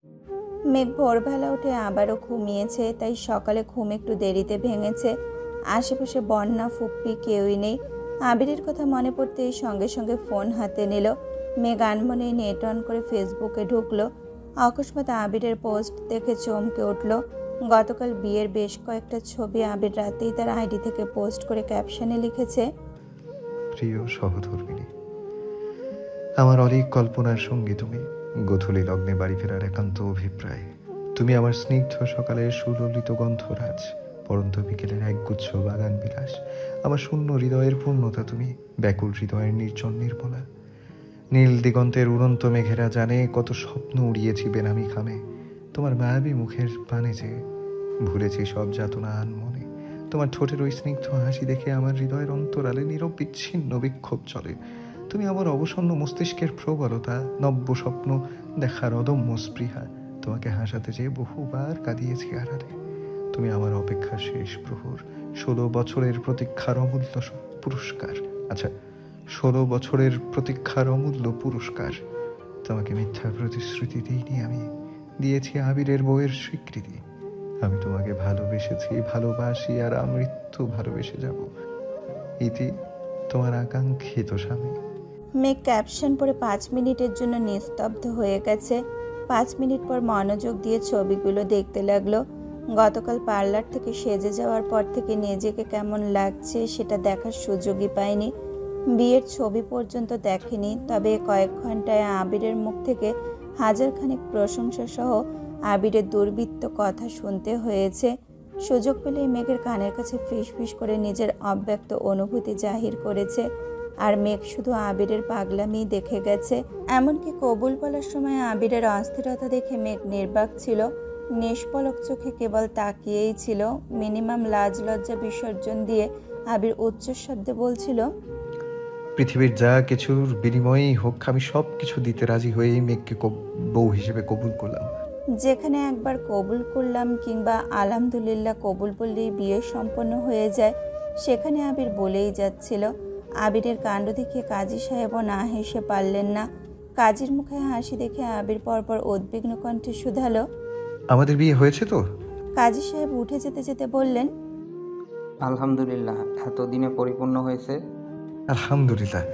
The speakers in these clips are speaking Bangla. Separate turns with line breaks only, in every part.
মেঘ ভোরবেলা উঠে আবারও ঘুমিয়েছে, তাই সকালে ঘুম একটু দেরিতে ভেঙেছে। আশেপাশে বন্যা ফুপ্পি কেউই নেই। আবিরের কথা মনে পড়তেই সঙ্গে সঙ্গে ফোন হাতে নিল। মেঘ আনমনে নেট অন করে ফেসবুকে ঢুকলো। অকস্মাৎ আবিরের পোস্ট দেখে চমকে উঠল। গতকাল বিয়ের বেশ কয়েকটা ছবি আবির রাতেই তার আইডি থেকে পোস্ট করে ক্যাপশনে লিখেছে,
প্রিয় সহধর্মিণী, আমার অনেক কল্পনার সঙ্গী তুমি, গোধূলি লগ্নে বাড়ি ফেরার একান্ত অভিপ্রায় তুমি, আমার স্নিগ্ধ সকালের সুললিত গন্ধরাজ, পরন্ত বিকেলের একগুচ্ছ বাগান বিলাস, আমার শূন্য হৃদয়ের পূর্ণতা তুমি, ব্যাকুল হৃদয়ের নির্জন নির্মলা। নীল দিগন্তের উড়ন্ত মেঘেরা জানে কত স্বপ্ন উড়িয়েছি বেনামি খামে, তোমার মায়াবী মুখের পানে যে ভুলেছি সব যাতনা আনমনে। তোমার ঠোঁটের ওই স্নিগ্ধ হাসি দেখে আমার হৃদয়ের অন্তরালে নীরব বিচ্ছিন্ন বিক্ষোভ চলে। তুমি আমার অবসন্ন মস্তিষ্কের প্রবলতা, নব্য স্বপ্ন দেখার অদম্য স্পৃহা, তোমাকে হাসাতে যেয়ে বহুবার কাঁদিয়েছি আড়ালে। তুমি আমার অপেক্ষার শেষ প্রহর, 16 বছরের প্রতীক্ষার অমূল্য পুরস্কার। আচ্ছা, 16 বছরের প্রতীক্ষার অমূল্য পুরস্কার। তোমাকে মিথ্যা প্রতিশ্রুতি দিইনি আমি, দিয়েছি আবিরের বউয়ের স্বীকৃতি। আমি তোমাকে ভালোবেসেছি, ভালোবাসি, আর আমৃত্যু ভালোবেসে যাব। ইতি, তোমার আকাঙ্ক্ষিত স্বামী।
মেঘ ক্যাপশন পড়ে 5 মিনিটের জন্য নিস্তব্ধ হয়ে গেছে। 5 মিনিট পর মনোযোগ দিয়ে ছবিগুলো দেখতে লাগলো। গতকাল পার্লার থেকে সেজে যাওয়ার পর থেকে নিজেকে কেমন লাগছে সেটা দেখার সুযোগই পায়নি। বিয়ের ছবি পর্যন্ত দেখেনি, তবে কয়েক ঘন্টায় আবিরের মুখ থেকে হাজারখানেক প্রশংসা সহ আবিরের দুর্বৃত্ত কথা শুনতে হয়েছে। সুযোগ পেলেই মেঘের কানের কাছে ফিস ফিস করে নিজের অব্যক্ত অনুভূতি জাহির করেছে। আর মেঘ শুধু আবিরের পাগলামি দেখে গেছে। এমনকি কবুল বলার সময় আবিরের অস্থিরতা দেখে মেঘ নির্বাক ছিল, নিষ্পলক চোখে কেবল তাকিয়েই ছিল। মিনিমাম লাজ লজ্জা বিসর্জন দিয়ে আবির উচ্চশব্দে বলছিল,
পৃথিবীর যা কিছুর বিনিময়েই হোক, আমি সব কিছু দিতে রাজি হয়েই মেঘকে বউ হিসেবে কবুল করলাম।
যেখানে একবার কবুল করলাম কিংবা আলহামদুলিল্লাহ কবুল বললেই বিয়ে সম্পন্ন হয়ে যায়, সেখানে আবির বলেই যাচ্ছিল। আবিরের কাণ্ড দেখে কাজী সাহেবও না হেসে পারলেন না। কাজীর মুখে হাসি দেখে আবির পরপর উদ্বিগ্ন কণ্ঠে শুধালো,
আমাদের বিয়ে হয়েছে তো?
কাজী সাহেব উঠে যেতে যেতে বললেন,
আলহামদুলিল্লাহ, এতদিনে পরিপূর্ণ হয়েছে।
আলহামদুলিল্লাহ।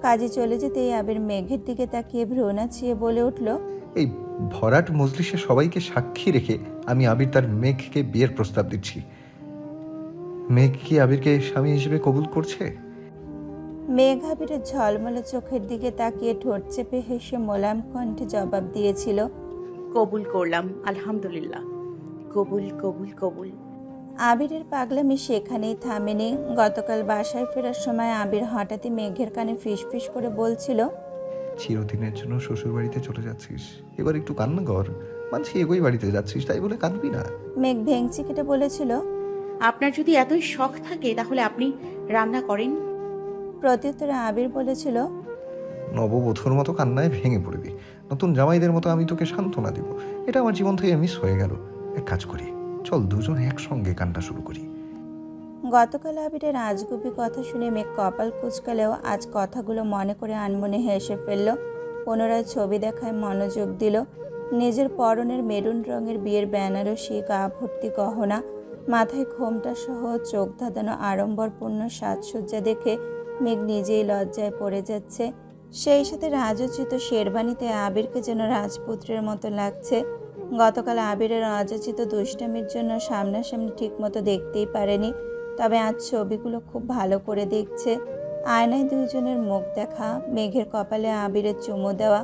কাজী চলে যেতেই আবির মেঘের দিকে তাকিয়ে ভ্রু নাচিয়ে বলে উঠল,
এই ভরাট মজলিসে সবাইকে সাক্ষী রেখে আমি আবির তার মেঘকে বিয়ের প্রস্তাব দিচ্ছি। মেঘ কি আবিরকে স্বামী হিসেবে কবুল করছে?
মেঘ আবিরের ঝলমলে চোখের দিকে তাকিয়ে ঠোঁট চেপে হেসে মোলায়েম কণ্ঠে জবাব দিয়েছিল,
কবুল করলাম, আলহামদুলিল্লাহ, কবুল কবুল কবুল।
আবিরের পাগলামি সেখানেই থামেনি। গতকাল বাসায় ফেরার সময় আবির হঠাৎই মেঘের কানে ফিসফিস করে বলছিল,
চিরদিনের জন্য শ্বশুর বাড়িতে চলে যাচ্ছিস, এবার একটু কান্না কর। মানছি এগোই বাড়িতে যাচ্ছিস, তাই বলে কাঁদবি না।
মেঘ ভেংচি কেটে বলেছিল,
আপনার যদি এতই শখ থাকে তাহলে আপনি রান্না করেন।
প্রত্যুত্তরে আবির বলেছিল,
নববধূর মতো কান্নায় ভেঙে পড়বি, নতুন জামাইদের মতো আমি তোকে সান্ত্বনা দিব। এটা আমার জীবন থেকে মিস হয়ে গেল। এক কাজ করি, চল দুজন একসঙ্গে কান্না শুরু করি।
গতকাল আবিরের আজগুবি কথা শুনে মেঘ কপাল কুঁচকালেও আজ কথাগুলো মনে করে আনমনে হেসে ফেলল। পুনরায় ছবি দেখায় মনোযোগ দিল। নিজের পরনের মেরুন রঙের বিয়ের বেনারসি, গা ভর্তি গহনা, মাথায় ঘোমটা সহ চোখ ধাঁধানো আড়ম্বরপূর্ণ সাজসজ্জা দেখে মেঘ নিজেই লজ্জায় পড়ে যাচ্ছে। সেই সাথে রাজোচিত শেরবানিতে আবিরকে যেন রাজপুত্রের মতো লাগছে। গতকাল আবিরের রাজোচিত দুষ্টামির জন্য সামনাসামনি ঠিকমতো দেখতেই পারেনি, তবে আজ ছবিগুলো খুব ভালো করে দেখছে। আয়নায় দুইজনের মুখ দেখা, মেঘের কপালে আবিরের চুমু দেওয়া,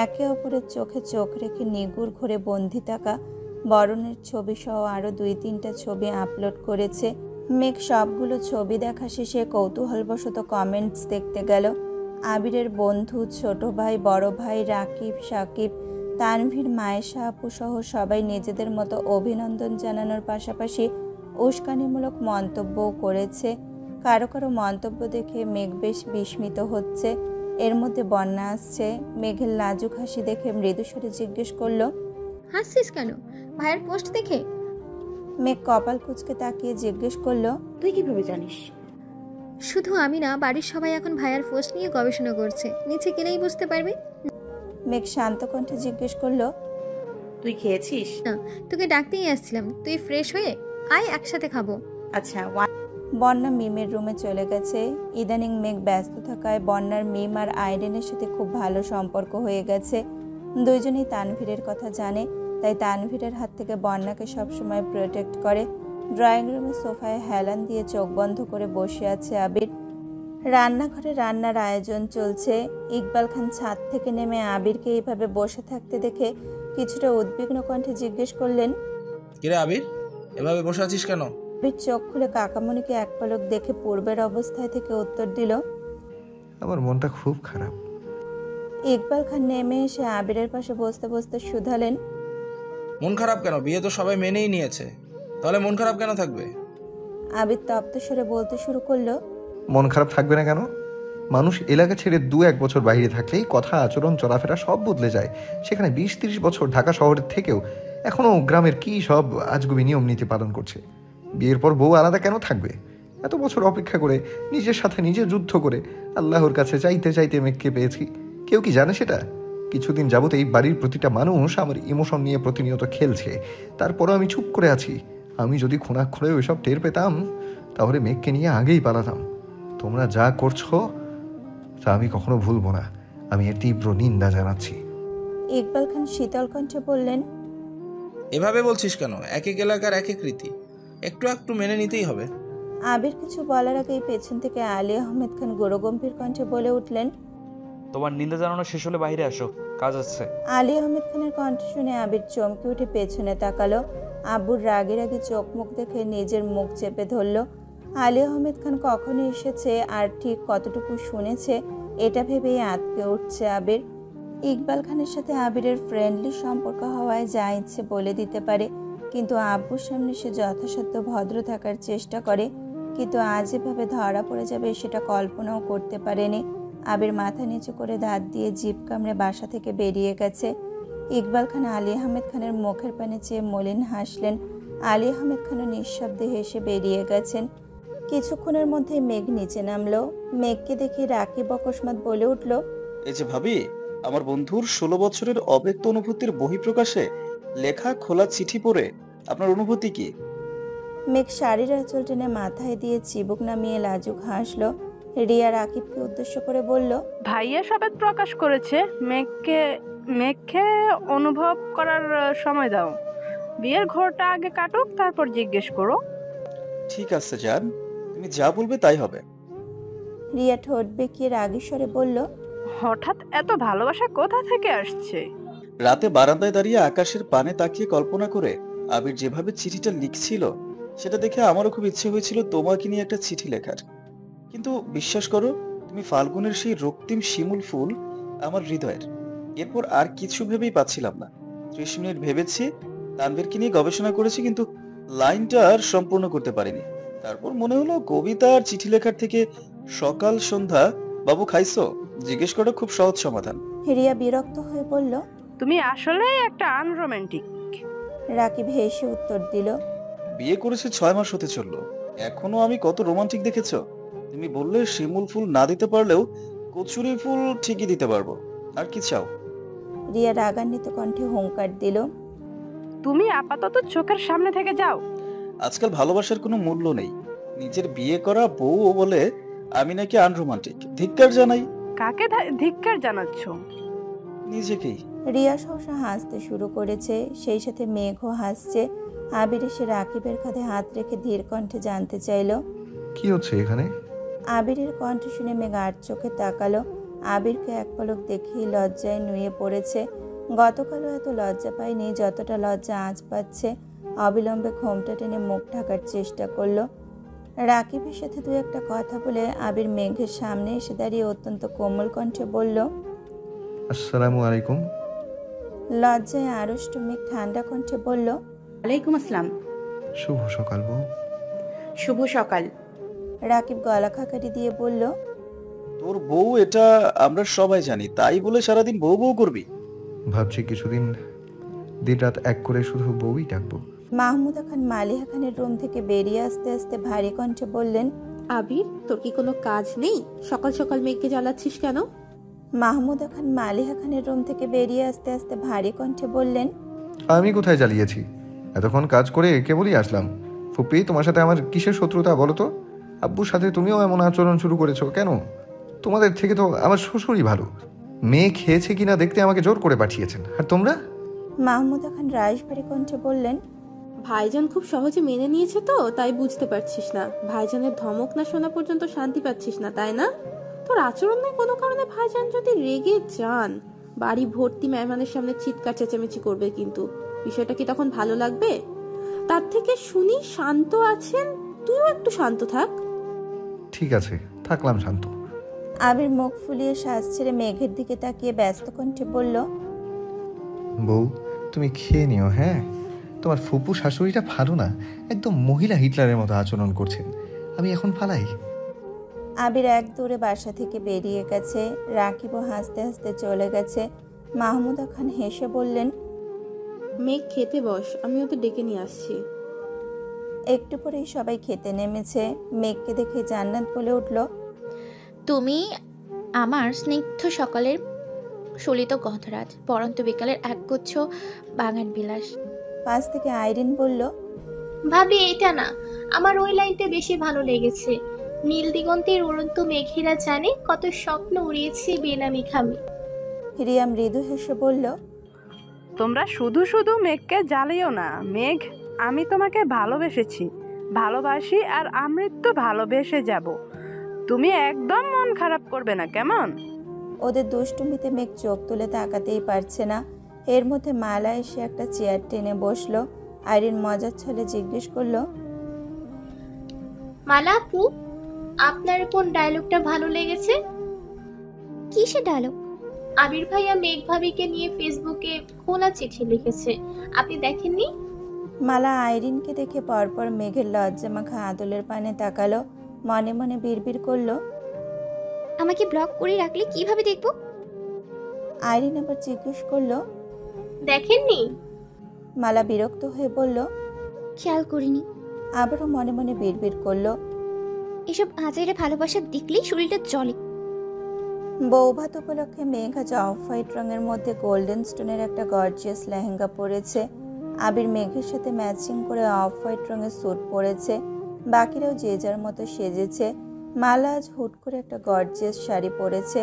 একে অপরের চোখে চোখ রেখে নিগুড় ঘরে বন্দি থাকা, বরণের ছবি সহ আরও 2-3টা ছবি আপলোড করেছে। মেঘ সবগুলো ছবি দেখা শেষে কৌতূহলবশত কমেন্টস দেখতে গেল। আবিরের বন্ধু, ছোট ভাই, বড় ভাই, রাকিব, সাকিব, তানভীর, মায়েশা আপু সহ সবাই নিজেদের মতো অভিনন্দন জানানোর পাশাপাশি উস্কানিমূলক মন্তব্যও করেছে। কারো কারো মন্তব্য দেখে মেঘ বেশ বিস্মিত হচ্ছে। এর মধ্যে বন্যা আসছে। মেঘের লাজুক হাসি দেখে মৃদুস্বরে জিজ্ঞেস করলো,
হাসছিস কেন? ভাইয়ের পোস্ট দেখে?
মেঘ কপাল কুঁচকে তাকিয়ে জিজ্ঞেস করলো,
তুই কিভাবে জানিস?
শুধু আমি না, বাড়ির সবাই এখন ভাইয়ার পোস্ট নিয়ে গবেষণা করছে, নিচে কিনেই বুঝতে পারবে।
মেঘ শান্ত কণ্ঠে জিজ্ঞেস করলো,
তুই খেয়েছিস?
না, তোকে ডাকতেই আসছিলাম, তুই ফ্রেশ হয়ে আয়, একসাথে খাবো।
আচ্ছা,
বন্যা মিমের রুমে চলে গেছে। ইদানিং মেঘ ব্যস্ত থাকায় বন্যার মিম আর আইরিনের সাথে খুব ভালো সম্পর্ক হয়ে গেছে। দুইজনেই তানভীরের কথা জানে, তাই তানভীরের হাত থেকে বন্যাকে সবসময় প্রোটেক্ট করে। ড্রয়িং রুমে সোফায় হেলান দিয়ে চোখ বন্ধ করে বসে আছে আবির। রান্নাঘরে রান্নার আয়োজন চলছে। ইকবাল খান ছাদ থেকে নেমে আবিরকে এইভাবে বসে থাকতে দেখে কিছুটা উদ্বিগ্ন কণ্ঠে জিজ্ঞেস করলেন,
কিরে আবির, এভাবে বসে আছিস কেন?
আবির চোখ খুলে কাকামণিকে এক পলক দেখে পূর্বের অবস্থায় থেকে উত্তর দিল।
আমার মনটা খুব খারাপ।
ইকবাল খান নেমে এসে আবিরের পাশে বসতে বসতে শুধালেন,
মন খারাপ কেন? বিয়ে তো সবাই মেনেই নিয়েছে, তাহলে মন খারাপ কেন থাকবে?
আবির তপ্ত স্বরে বলতে শুরু করলো,
মন খারাপ থাকবে না কেন? মানুষ এলাকা ছেড়ে 2-1 বছর বাইরে থাকলেই কথা, আচরণ, চলাফেরা সব বদলে যায়। সেখানে 20-30 বছর ঢাকা শহরের থেকেও এখনও গ্রামের কী সব আজগুবি নিয়ম নীতি পালন করছে। বিয়ের পর বউ আলাদা কেন থাকবে? এত বছর অপেক্ষা করে, নিজের সাথে নিজে যুদ্ধ করে, আল্লাহর কাছে চাইতে চাইতে মেঘকে পেয়েছি। কেউ কি জানে সেটা? কিছুদিন যাবত এই বাড়ির প্রতিটা মানুষ আমার ইমোশন নিয়ে প্রতিনিয়ত খেলছে, তারপরও আমি চুপ করে আছি। আমি যদি খোঁড়াক্ষরে ওইসব টের পেতাম, তাহলে মেঘকে নিয়ে আগেই পালাতাম। তোমরা যা করছো তা আমি কখনো ভুলবো না। আমি এর তীব্র নিন্দা জানাচ্ছি।
ইকবাল খান শীতল কণ্ঠে বললেন,
এভাবে বলছিস কেন? এক এক এলাকার এক এক রীতি, একটু একটু মেনে নিতেই হবে।
আবির কিছু বলার আগেই পেছন থেকে আলী আহমেদ খান গম্ভীর কণ্ঠে বলে উঠলেন,
তোমার নিন্দা জানানো শেষ হলে বাইরে আসো, কাজ আছে।
আলী আহমেদ খানের কণ্ঠ শুনে আবির চমকে উঠে পেছনে তাকালো। আব্বুর রাগে রাগে চোখ মুখ দেখে নিজের মুখ চেপে ধরল। আলী আহমেদ খান কখনো এসেছে আর ঠিক কতটুকু শুনেছে এটা ভেবেই আঁতকে উঠছে আবির। ইকবাল খানের সাথে আবিরের ফ্রেন্ডলি সম্পর্ক হওয়ায় যা ইচ্ছে বলে দিতে পারে, কিন্তু আব্বুর সামনে সে যথাসাধ্য ভদ্র থাকার চেষ্টা করে। কিন্তু আজ এভাবে ধরা পড়ে যাবে সেটা কল্পনাও করতে পারেনি। আবির মাথা নিচু করে দাঁত দিয়ে জিভ কামড়ে বাসা থেকে বেরিয়ে গেছে। ইকবাল খান আলী আহমেদ খানের মুখের পানে চেয়ে মলিন হাসলেন। আলী আহমেদ খানও নিঃশব্দে হেসে বেরিয়ে গেছেন। কিছুক্ষণের মধ্যে মেঘ নিচে নামলো। মেঘকে দেখে রাকিব অকস্মাৎ বলে উঠল,
এই যে ভাবি, আমার বন্ধুর 16 বছরের অব্যক্ত অনুভূতির বহিঃপ্রকাশে লেখা খোলা চিঠি পড়ে আপনার অনুভূতি কি?
মেঘ শাড়ির আঁচল টেনে মাথায় দিয়ে চিবুক নামিয়ে লাজুক হাসলো। রিয়া রাকিবকে উদ্দেশ্য করে বলল,
ভাইয়া সবেত প্রকাশ করেছে, মেঘকে অনুভব করার সময় দাও। বিয়ের ঘরটা আগে কাটুক, তারপর জিজ্ঞেস করো।
ঠিক আছে জান, তুমি যা বলবে তাই হবে।
রিয়া ঠোঁট বেঁকিয়ে রাগী স্বরে বলল,
হঠাৎ এত ভালোবাসা কোথা থেকে আসছে?
রাতে বারান্দায় দাঁড়িয়ে আকাশের পানে তাকিয়ে কল্পনা করে আবির যেভাবে চিঠিটা লিখছিল, সেটা দেখে আমারও খুব ইচ্ছে হয়েছিল তোমাকে নিয়ে একটা চিঠি লেখার। কিন্তু বিশ্বাস করো, তুমি ফাল্গুনের সেই রক্তিম শিমুল ফুল আমার হৃদয়ের। এরপর আর কিছু ভেবেই পাচ্ছিলাম না। 30 মিনিট ভেবেছি, তানভীরকে নিয়ে গবেষণা করেছি, কিন্তু লাইনটা আর সম্পূর্ণ করতে পারিনি। তারপর মনে হলো কবিতা আর চিঠি লেখার থেকে সকাল সন্ধ্যা বাবু খাইছো জিজ্ঞেস করা খুব সহজ সমাধান।
রিয়া বিরক্ত হয়ে বলল,
তুমি আসলে একটা আনরোমান্টিক।
রাকিব হেসে উত্তর দিল,
বিয়ে করেছে 6 মাস হতে চললো, এখনো আমি কত রোমান্টিক দেখেছো? তুমি বললে শিমুল ফুল না দিতে পারলেও কচুরি ফুল ঠিকই দিতে পারবো। আর কি চাও?
রিয়া রাগান্বিত কণ্ঠে হুঙ্কার দিল,
তুমি আপাতত চোখের সামনে থেকে যাও।
আজকাল ভালোবাসার কোনো মূল্য নেই। নিজের বিয়ে করা বউ বলে আমি নাকি আনরোমান্টিক? ধিক্কার জানাই।
কাকে ধিক্কার জানাচ্ছ?
নিজেকেই।
রিয়া সহসা হাসতে শুরু করেছে, সেই সাথে মেঘও হাসছে। আবির এসে রাকিবের কাঁধে হাত রেখে ধীর কণ্ঠে জানতে চাইল,
কি হচ্ছে এখানে?
আবিরের কণ্ঠ শুনে মেঘ আর চোখে তাকালো। আবিরকে এক পলক দেখেই লজ্জায় নুয়ে পড়েছে। গতকালও এত লজ্জা পায়নি যতটা লজ্জা আজ পাচ্ছে। অবিলম্বে ঘোমটা টেনে মুখ ঢাকার চেষ্টা করলো। রাকিবের সাথে দু একটা কথা বলে আবির মেঘের সামনে এসে দাঁড়িয়ে অত্যন্ত কোমল কণ্ঠে বলল,
আসসালামু আলাইকুম।
লজ্জায় আড়ষ্ট মেঘ ঠান্ডা কণ্ঠে বলল,
ওয়ালাইকুম আসসালাম।
শুভ সকাল বউ।
শুভ সকাল।
রাকিব গলা খাকারি দিয়ে বলল,
তোর বউ এটা আমরা সবাই জানি, তাই বলে সারাদিন বউ বউ করবি?
ভাবছি কিছুদিন দিনরাত এক করে শুধু বউই ডাকবো।
মাহমুদা খান মালিহা খানের রুম থেকে বেরিয়ে আসতে আসতে ভারী কণ্ঠে বললেন,
আবির, তোর কি কোনো কাজ নেই? সকাল সকাল মেঘকে জ্বালাচ্ছিস কেন?
মাহমুদা খান মালিহা খানের রুম থেকে বেরিয়ে আসতে আসতে ভারী কণ্ঠে বললেন,
আমি কোথায় জ্বালিয়েছি? এতক্ষণ কাজ করে কেবলই আসলাম। ফুপি, তোমার সাথে আমার কিসের শত্রুতা বলো তো? আব্বুর সাথে তুমিও এমন আচরণ শুরু করেছো কেন? তোমাদের থেকে তো আমার শ্বশুরই ভালো। মেয়ে খেয়েছে কিনা দেখতে আমাকে জোর করে পাঠিয়েছেন, আর তোমরা?
মাহমুদা খান রাশভারী কণ্ঠে বললেন,
ভাইজান খুব সহজে মেনে নিয়েছে তো তাই বুঝতে পারছিস না। ভাইজানের ধমক না শোনা পর্যন্ত শান্তি পাচ্ছিস না, তাই না? তোর আচরণ নেই কোনো কারণে ভাইজান যদি রেগে যান, বাড়ি ভর্তি মেহমানের সামনে চিৎকার চেঁচামেচি করবে, কিন্তু বিষয়টা কি তখন ভালো লাগবে? তার থেকে শুনি শান্ত আছেন, তুইও একটু শান্ত থাক।
ঠিক আছে, থাকলাম শান্ত।
আবির মুখ ফুলিয়ে শ্বাস ছেড়ে মেঘের দিকে তাকিয়ে ব্যস্ত কণ্ঠে বলল,
বউ, তুমি খেয়ে নিও। হ্যাঁ, তোমার ফুপু শাশুড়িটা ভালো না, একদম মহিলা হিটলারের মতো আচরণ করছেন। আমি এখন পালাই।
আবির এক দৌড়ে বাসা থেকে বেরিয়ে গেছে। রাকিবও হাসতে হাসতে চলে গেছে। মাহমুদা খান হেসে বললেন,
মেঘ খেতে বস, আমি ওকে ডেকে নিয়ে আসছি।
একটু পরেই সবাই খেতে নেমেছে। মেঘকে দেখে জান্নাত বলে উঠল,
তুমি আমার স্নিগ্ধ সকালের সলিত গন্ধরাজ, পরন্ত বিকালের একগুচ্ছ বাগান বিলাস।
পাশ থেকে আইরিন বলল,
ভাবি এটা না, আমার ওই লাইনটা বেশি ভালো লেগেছে। নীল দিগন্তের উড়ন্ত মেঘেরা জানে কত স্বপ্ন উড়িয়েছে বেনামি খামি।
রিয়া মৃদু হেসে বলল,
তোমরা শুধু শুধু মেঘকে জ্বালিও না। মেঘ, আমি তোমাকে ভালোবেসেছি, ভালোবাসি, আর আমৃত্যু ভালোবেসে যাব। তুমি একদম মন খারাপ করবে না, কেমন?
ওদের দুষ্টুমিতে মেঘ চোখ তুলে তাকাতেই পারছে না। এর মধ্যে মালা এসে একটা চেয়ার টেনে বসলো। আইরিন মজার ছলে জিজ্ঞেস করলো,
মালা আপু, আপনার কোন ডায়লগটা ভালো লেগেছে?
কিসের ডায়লগ?
আবির ভাইয়া মেঘ ভাবিকে নিয়ে ফেসবুকে খোলা চিঠি লিখেছে, আপনি দেখেননি?
মালা আইরিনকে দেখে পরপর মেঘের লজ্জা মাখা আদলের পানে তাকালো। মনে মনে বিড়বিড় করলো,
আমাকে ব্লক করে রাখলে কিভাবে দেখবো?
আইরিন আবার জিজ্ঞেস করলো,
দেখেননি?
মালা বিরক্ত হয়ে বলল,
খেয়াল করিনি।
আবারও মনে মনে বিড়বিড় করলো।
এসব আজেরে ভালোবাসা দেখলেই শরীরটা জ্বলে।
বৌভাত উপলক্ষে মেঘ আজ অফ হোয়াইট রঙের মধ্যে গোল্ডেন স্টোনের একটা গর্জিয়াস লেহেঙ্গা পরেছে। আবির মেঘের সাথে ম্যাচিং করে অফ হোয়াইট রঙের স্যুট পরেছে। বাকিরাও যে যার মতো সেজেছে। মালা আজ হুট করে একটা গর্জিয়াস শাড়ি পরেছে।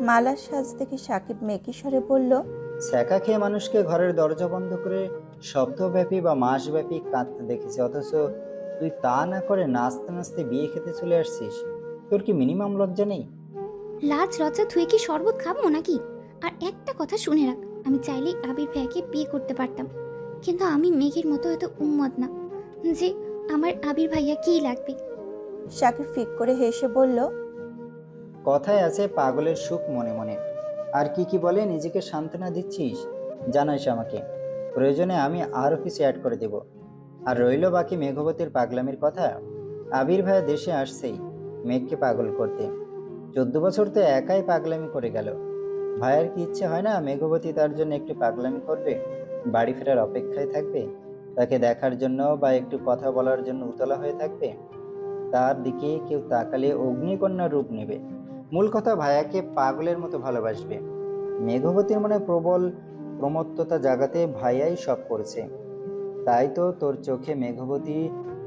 মালার সাজ দেখে সাকিব মেকি স্বরে বলল,
ছ্যাঁকা খেয়ে মানুষকে ঘরের দরজা বন্ধ করে শব্দব্যাপী বা মাসব্যাপী কাঁদতে দেখেছি, অথচ তুই তা না করে নাচতে নাচতে বিয়ে খেতে চলে আসছিস। তোর কি মিনিমাম লজ্জা নেই?
লাজ লজ্জা ধুয়ে কি শরবত খাবো নাকি? আর একটা কথা শুনে রাখ, আমি চাইলেই আবির ভাইকে বিয়ে করতে পারতাম, কিন্তু আমি মেঘের মতো এত উন্মাদ না যে আমার আবির ভাইয়া কি লাগবে।
সাকিব ফিক করে হেসে বলল,
কথায় আছে পাগলের সুখ মনে মনে। আর কি কি বলে নিজেকে সান্ত্বনা দিচ্ছিস জানাইস আমাকে, প্রয়োজনে আমি আরও কিছু অ্যাড করে দেব। আর রইল বাকি মেঘবতীর পাগলামির কথা। আবির ভাইয়া দেশে আসছেই মেঘকে পাগল করতে। 14 বছর তো একাই পাগলামি করে গেল। ভাইয়ার কি ইচ্ছে হয় না মেঘবতী তার জন্য একটু পাগলামি করবে, বাড়ি ফেরার অপেক্ষায় থাকবে, তাকে দেখার জন্য বা একটু কথা বলার জন্য উতলা হয়ে থাকবে? তার দিকে কেউ তাকালে অগ্নিকন্যার রূপ নেবে। মূল কথা, ভাইয়াকে পাগলের মতো ভালোবাসবে। মেঘবতীর মনে প্রবল প্রমত্ততা জাগাতে ভাইয়াই সব করছে। তাই তো তোর চোখে মেঘবতী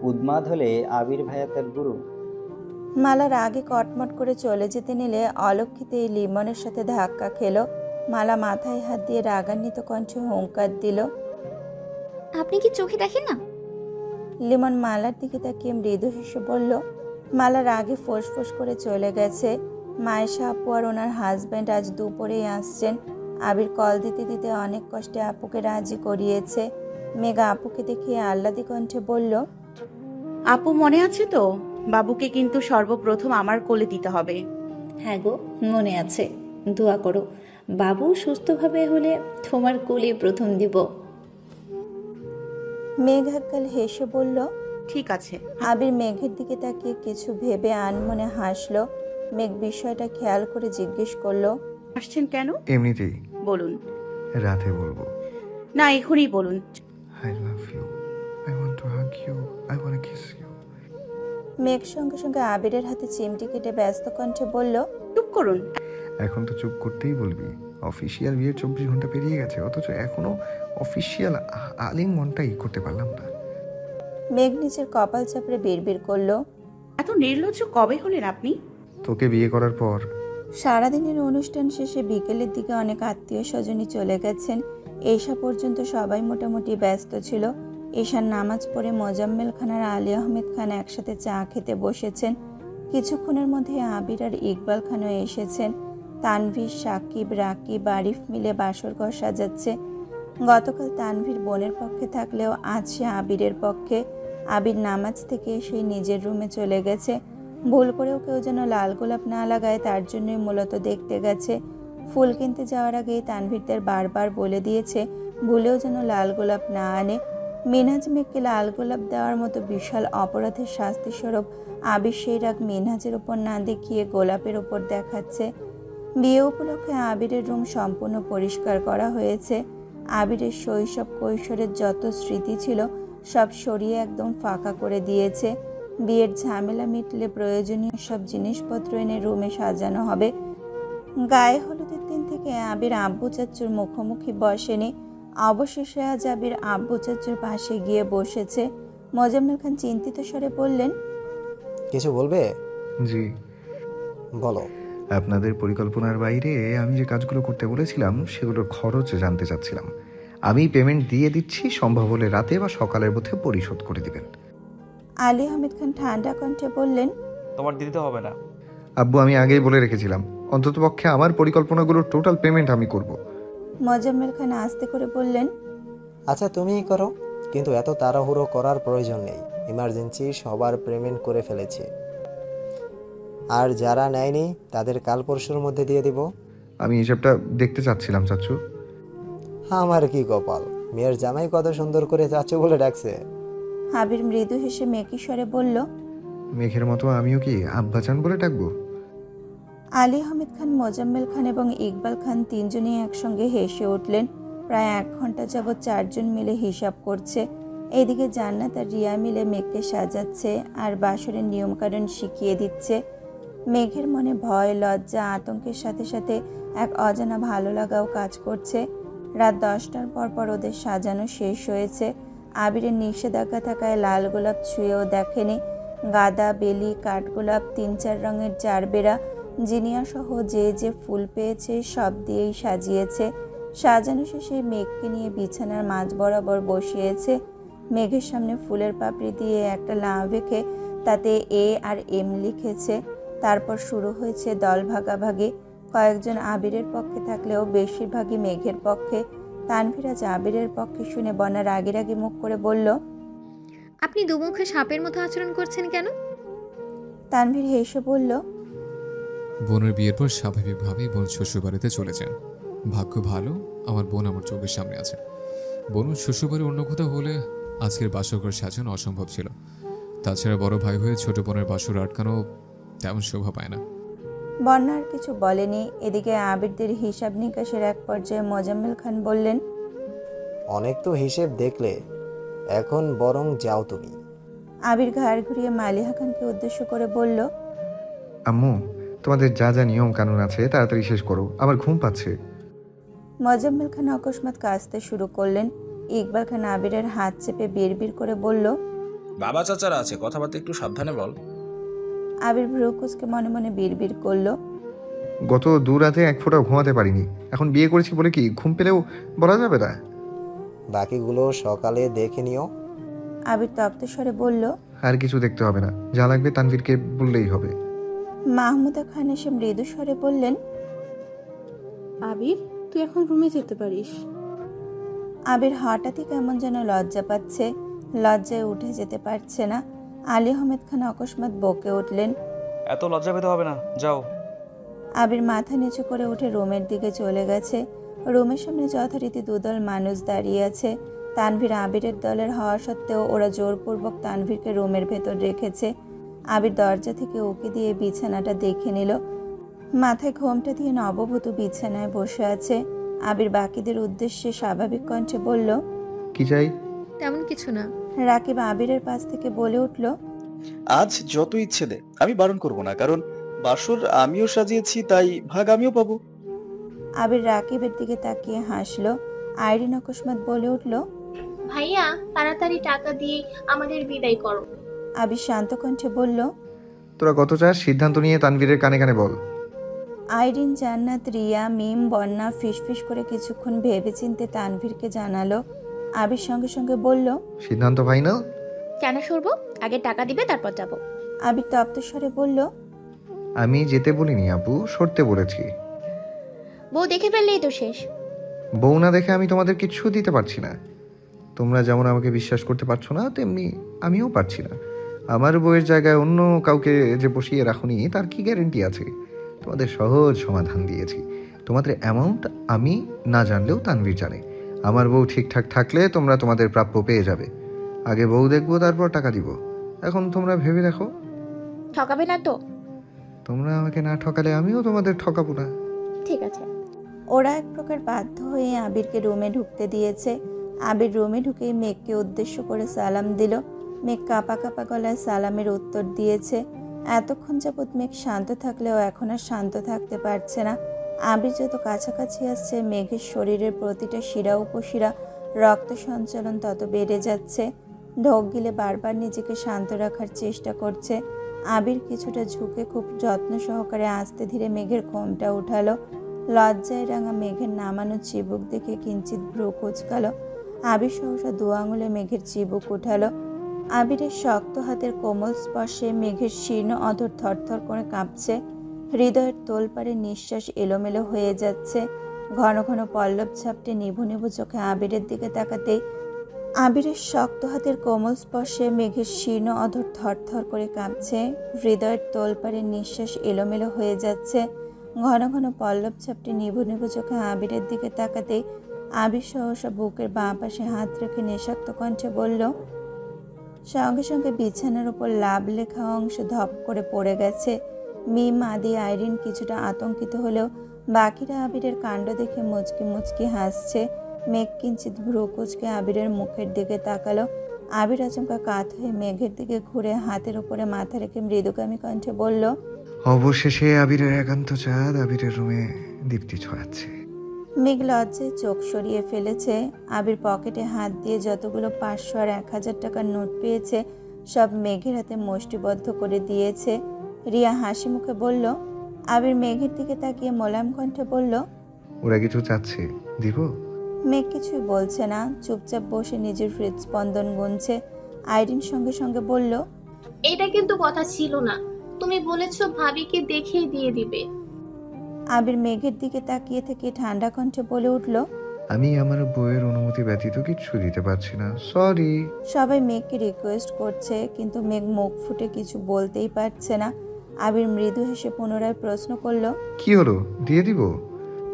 উন্মাদ হলে আবির ভাইয়া তার গুরু।
মালার আগে কটমট করে চলে যেতে নিলে অলক্ষিতে এই লিমনের সাথে ধাক্কা খেলো। মালা মাথায় হাত দিয়ে রাগান্বিত কণ্ঠে হুঙ্কার দিল,
আপনি কি চোখে দেখেন না?
লিমন মালার দিকে তাকিয়ে মৃদু হেসে বলল, মালার আগে ফোঁস করে চলে গেছে। মায়েশা আপু আর ওনার হাজব্যান্ড আজ দুপুরেই আসছেন। আবির কল দিতে দিতে অনেক কষ্টে আপুকে রাজি করিয়েছে। মেঘা আপুকে দেখিয়ে আহ্লাদি কণ্ঠে বলল,
আপু মনে আছে তো? বাবুকে কিন্তু সর্বপ্রথম আমার কোলে দিতে হবে।
হ্যাঁ গো, মনে আছে। দোয়া করো বাবু সুস্থভাবে হলে তোমার কোলে প্রথম দিব।
মেঘ হাক্কাল হেসে বলল,
ঠিক আছে।
আবির মেঘের দিকে তাকিয়ে কিছু ভেবে আনমনে হাসলো। মেঘ বিষয়টা খেয়াল করে জিজ্ঞেস করলো,
আসছেন কেন?
এমনিতেই।
বলুন।
রাতে বলবো।
না, এখনই বলুন।
I love you. I want to hug you. I want to kiss you.
মেঘ সঙ্গে সঙ্গে আবিরের হাতে চিমটি কেটে ব্যস্ত কণ্ঠে বলল,
চুপ করুন।
এখন তো চুপ করতেই বলবি, অফিসিয়াল বিয়ের 24 ঘন্টা পেরিয়ে গেছে, অথচ এখনো অফিসিয়াল আলিঙ্গনটাই করতে পারলাম না।
মেঘ নিজের কপাল চাপড়ে বিড়বিড় করলো,
এত নির্লজ্জ কবে হলেন আপনি?
তোকে বিয়ে করার পর।
সারাদিনের অনুষ্ঠান শেষে বিকেলের দিকে অনেক আত্মীয় স্বজনই চলে গেছেন। এসা পর্যন্ত সবাই মোটামুটি ব্যস্ত ছিল। এশার নামাজ পড়ে মোজাম্মেল খান আর আলী আহমেদ খান একসাথে চা খেতে বসেছেন। কিছুক্ষণের মধ্যে আবির আর ইকবাল খানও এসেছেন। তানভীর, সাকিব, রাকিব, আরিফ মিলে বাসরঘর সাজাচ্ছে। গতকাল তানভীর বোনের পক্ষে থাকলেও আজ সে আবিরের পক্ষে। আবির নামাজ থেকে এসে নিজের রুমে চলে গেছে। ভুল করেও কেউ যেন লাল গোলাপ না লাগায় তার জন্যই মূলত দেখতে গেছে। ফুল কিনতে যাওয়ার আগেই তানভীরদের বারবার বলে দিয়েছে ভুলেও যেন লাল গোলাপ না আনে। মিনহাজ মেঘকে লাল গোলাপ দেওয়ার মতো বিশাল অপরাধের শাস্তিস্বরূপ আবির সেই রাগ মিনহাজের ওপর না দেখিয়ে গোলাপের ওপর দেখাচ্ছে। বিয়ে উপলক্ষে আবিরের রুম সম্পূর্ণ পরিষ্কার করা হয়েছে। আবিরের শৈশব কৈশোরের যত স্মৃতি ছিল সব সরিয়ে একদম ফাঁকা করে দিয়েছে। বিয়ের ঝামেলা মিটলে প্রয়োজনীয় সব জিনিসপত্র এনে রুমে সাজানো হবে। গায়ে হলুদের দিন থেকে আবির আব্বু চাচ্চুর মুখোমুখি বসেনি। অবশেষে আজ আবির আব্বু চাচ্চুর পাশে গিয়ে বসেছে। মোজাম্মেল খান চিন্তিত স্বরে বললেন,
কিছু বলবে?
জি
বলো।
আপনাদের পরিকল্পনার বাইরে আমি যে কাজগুলো করতে বলেছিলাম সেগুলোর খরচ জানতে চাচ্ছিলাম। আমি পেমেন্ট দিয়ে দিচ্ছি, সম্ভব হলে রাতে বা সকালের মধ্যে পরিশোধ করে দিবেন।
আলী আহমেদ খান ঠান্ডা কণ্ঠে বললেন,
তোমার দিতে হবে না
আব্বু, আমি আগেই বলে রেখেছিলাম অন্ততপক্ষে আমার পরিকল্পনাগুলোর টোটাল পেমেন্ট আমি করব।
মোজাম্মেল খান আস্তে করে বললেন,
আচ্ছা তুমিই করো, কিন্তু এত তাড়াহুড়ো করার প্রয়োজন নেই। ইমার্জেন্সি সবার পেমেন্ট করে ফেলেছি, আর যারা নেয়নি তাদের কাল পরশুর মধ্যে দিয়ে দিব।
আমি হিসাবটা দেখতে চাচ্ছিলাম চাচু।
আমার কি কপাল, মেয়ের জামাই কত সুন্দর করে চাচু বলে ডাকছে।
আবির মৃদু হেসে মেকি স্বরে বলল,
মেঘের মতো আমিও কি আব্বাজান বলে ডাকবো?
আলী আহমেদ খান, মোজাম্মেল খান এবং ইকবাল খান তিনজনই একসঙ্গে হেসে উঠলেন। প্রায় 1 ঘন্টা যাবৎ 4 জন মিলে হিসাব করছে। এইদিকে জান্নাত আর রিয়া মিলে মেঘকে সাজাচ্ছে আর বাসরের নিয়মকানুন শিখিয়ে দিচ্ছে। মেঘের মনে ভয়, লজ্জা, আতঙ্কের সাথে সাথে এক অজানা ভালো লাগাও কাজ করছে। রাত 10টার পর ওদের সাজানো শেষ হয়েছে। আবিরের নিষেধাজ্ঞা থাকায় লাল গোলাপ ছুঁয়েও দেখেনি। গাঁদা, বেলি, কাঠগোলাপ, 3-4 রঙের জারবেরা, জিনিয়া সহ যে যে ফুল পেয়েছে সব দিয়েই সাজিয়েছে। সাজানো শেষে মেঘকে নিয়ে বিছানার মাঝ বরাবর বসিয়েছে। মেঘের সামনে ফুলের পাপড়ি দিয়ে একটা লাভ এঁকে তাতে এ আর এম লিখেছে। তারপর শুরু হয়েছে দল ভাগাভাগি। কয়েকজন আবিরের পক্ষে থাকলেও বেশিরভাগই মেঘের পক্ষে। তানভীর আজ আবিরের পক্ষে শুনে বনা রাগি মুখ করে বলল,
আপনি দুমুখে সাপের মতো আচরণ করছেন কেন?
তানভীর হেসে বলল,
বোনের বিয়ের পর স্বাভাবিকভাবেই বোন শ্বশুরবাড়িতে চলে যান। ভাগ্য ভালো আমার বোন আমার চোখের সামনে আছে। বোন শ্বশুরবাড়ি অন্য কোথাও হলে আজকের বাসরঘর সাজানো অসম্ভব ছিল। তাছাড়া বড় ভাই হয়ে ছোট বোনের বাসর আটকানো তেমন শোভা পায় না।
বন্যা আর কিছু বলেনি। এদিকে আবিরদের হিসাব নিকাশের এক পর্যায়ে মোজাম্মেল খান বললেন,
অনেক তো হিসেব দেখলে, এখন বরং যাও তুমি।
আবির ঘাড় ঘুরিয়ে মালিহা খানকে উদ্দেশ্য করে বলল,
আম্মু, তোমাদের যা যা নিয়ম কানুন আছে তাড়াতাড়ি শেষ করো, আমার ঘুম পাচ্ছে।
মোজাম্মেল খান অকস্মাৎ কাঁদতে শুরু করলেন। ইকবাল খান আবিরের হাত চেপে বিড়বিড় করে বলল,
বাবা চাচারা আছে, কথাবার্তা একটু সাবধানে বল।
আবির ভ্রুকুচকে মনে মনে বিড়বিড় করলো,
গত 2 রাতে 1 ফোঁটাও ঘুমাতে পারিনি। এখন বিয়ে করেছি বলে কি ঘুম পেলেও বলা যাবে না?
বাকিগুলো সকালে দেখে নিও।
আবির তপ্ত স্বরে বলল,
আর কিছু দেখতে হবে না, যা লাগবে তানভীরকে বললেই হবে।
মাহমুদা খান এসে মৃদু স্বরে বললেন,
আবির তুই এখন রুমে যেতে পারিস।
আবির হঠাৎই কেমন যেন লজ্জা পাচ্ছে, লজ্জায় উঠে যেতে পারছে না। আলী আহমেদ খান অকস্মাৎ বকে উঠলেন,
এত লজ্জা পেতে হবে না, যাও।
আবির মাথা নিচু করে উঠে রুমের দিকে চলে গেছে। রুমের সামনে যথারীতি 2 দল মানুষ দাঁড়িয়ে আছে। তানভীর আবিরের দলের হওয়া সত্ত্বেও ওরা জোরপূর্বক তানভীরকে রুমের ভেতর রেখেছে। আবির দরজা থেকে উঁকি দিয়ে বিছানাটা দেখে নিল। মাথায় ঘোমটা দিয়ে নববধূ বিছানায় বসে আছে। আবির বাকিদের উদ্দেশ্যে স্বাভাবিক কণ্ঠে বলল,
কি চাই?
তেমন কিছু না।
রাকিব আবিরের পাশ থেকে বলে উঠল,
আজ যত ইচ্ছে দে, আমি বারণ করব না, কারণ বাসর আমিও সাজিয়েছি, তাই ভাগ আমিও পাবো।
আবির রাকিবের দিকে তাকিয়ে হাসলো। আইরিন অকস্মাৎ বলে উঠল,
ভাইয়া তাড়াতাড়ি টাকা দিয়ে আমাদের বিদায় করো।
আবির শান্ত কণ্ঠে বলল,
তোরা কত চাস সিদ্ধান্ত নিয়ে তানভীরের কানে কানে বল।
আইরিন, জান্নাত, রিয়া, মিম, বন্যা ফিসফিস করে কিছুক্ষণ ভেবেচিন্তে তানভীরকে জানালো। আবির সঙ্গে সঙ্গে বলল,
সিদ্ধান্ত ফাইনাল?
কেন সরবো? আগে টাকা দিবে তারপর যাব।
আবির তপ্ত স্বরে বলল,
আমি যেতে বলিনি আপু, সরতে বলেছি।
বউ দেখে ফেললেই তো শেষ।
বউ না দেখে আমি তোমাদের কিচ্ছু দিতে পারছি না। তোমরা যেমন আমাকে বিশ্বাস করতে পারছো না, তেমনি আমিও পারছি না। আমার বউয়ের জায়গায় অন্য কাউকে যে বসিয়ে রাখুনি তার কি গ্যারেন্টি আছে? তোমাদের সহজ সমাধান দিয়েছি। তোমাদের অ্যামাউন্ট আমি না জানলেও তানভীর জানে। আমার বউ ঠিকঠাক থাকলে তোমরা তোমাদের প্রাপ্য পেয়ে যাবে। আগে বউ দেখবো, তারপর টাকা দিব। এখন তোমরা ভেবে দেখো।
ঠকাবে না তো?
তোমরা আমাকে না ঠকালে আমিও তোমাদের ঠকাবো না।
ঠিক আছে।
ওরা এক প্রকার বাধ্য হয়ে আবিরকে রুমে ঢুকতে দিয়েছে। আবির রুমে ঢুকেই মেঘকে উদ্দেশ্য করে সালাম দিল। মেঘ কাঁপা কাঁপা গলায় সালামের উত্তর দিয়েছে। এতক্ষণ যাবৎ মেঘ শান্ত থাকলেও এখন আর শান্ত থাকতে পারছে না। আবির যত কাছাকাছি আসছে, মেঘের শরীরের প্রতিটা শিরা উপশিরা রক্ত সঞ্চালন তত বেড়ে যাচ্ছে। ঢোক গিলে বারবার নিজেকে শান্ত রাখার চেষ্টা করছে। আবির কিছুটা ঝুঁকে খুব যত্ন সহকারে আস্তে ধীরে মেঘের ঘোমটা উঠালো। লজ্জায় রাঙা মেঘের নামানো চিবুক দেখে কিঞ্চিত ভ্রু কুচকালো। আবির সহসা দু আঙুলে মেঘের চিবুক উঠালো। আবিরের শক্ত হাতের কোমল স্পর্শে মেঘের শীর্ণ অধর থরথর করে কাঁপছে। হৃদয়ের তোলপাড়ে নিঃশ্বাস এলোমেলো হয়ে যাচ্ছে। ঘন ঘন পল্লব ঝাপটে নিভু নিভু চোখে আবিরের দিকে তাকাতেই আবিরের শক্ত হাতের কোমল স্পর্শে মেঘের শীর্ণ অধর থরথর করে কাঁপছে। হৃদয়ের তোলপাড়ে নিঃশ্বাস এলোমেলো হয়ে যাচ্ছে। ঘন ঘন পল্লব ঝাপটে নিভু নিভু চোখে আবিরের দিকে তাকাতেই আবির সহসা বুকের বাঁ পাশে হাত রেখে নেশাক্ত কণ্ঠে বলল, সঙ্গে সঙ্গে বিছানার উপর লাভ লেখা অংশ ধপ করে পড়ে গেছে। মিম, আদি, আইরিন কিছুটা আতঙ্কিত হলেও বাকিরা আবিরের কাণ্ড দেখে মুচকি মুচকি হাসছে। মেঘ কিঞ্চিত ভ্রু কুচকে আবিরের মুখের দিকে তাকালো। আবির আচমকা কাত হয়ে মেঘের দিকে ঘুরে হাতের উপরে মাথা রেখে মৃদুগামী কণ্ঠে বলল,
অবশেষে আবিরের একান্ত চাঁদ আবিরের রুমে দীপ্তি ছড়াচ্ছে।
মেঘ লজ্জায় চোখ সরিয়ে ফেলেছে। আবির পকেটে হাত দিয়ে যতগুলো 500 আর 1000 টাকার নোট পেয়েছে সব মেঘের হাতে মুষ্টিবদ্ধ করে দিয়েছে। রিয়া হাসি মুখে বলল। আবির মেঘের দিকে তাকিয়ে মোলায়েম কণ্ঠে বলল,
ওরা কিছু চাচ্ছে, দিব?
মেঘ কিছুই বলছে না, চুপচাপ বসে নিজের হৃদস্পন্দন গুনছে। আইরিন সঙ্গে সঙ্গে বলল,
এটা কিন্তু কথা ছিল না, তুমি বলেছো ভাবিকে দেখেই দিয়ে দিবে।
আবির মেঘের দিকে তাকিয়ে থেকে ঠান্ডা কণ্ঠে বলে উঠল,
আমি আমার বউয়ের অনুমতি ব্যতীত কিচ্ছু দিতে পারছি না, সরি।
সবাই মেঘকে রিকোয়েস্ট করছে, কিন্তু মেঘ মুখ ফুটে কিছু বলতেই পারছে না। আবির মৃদু হেসে পুনরায় প্রশ্ন করলো,
কি হলো, দিয়ে দিব?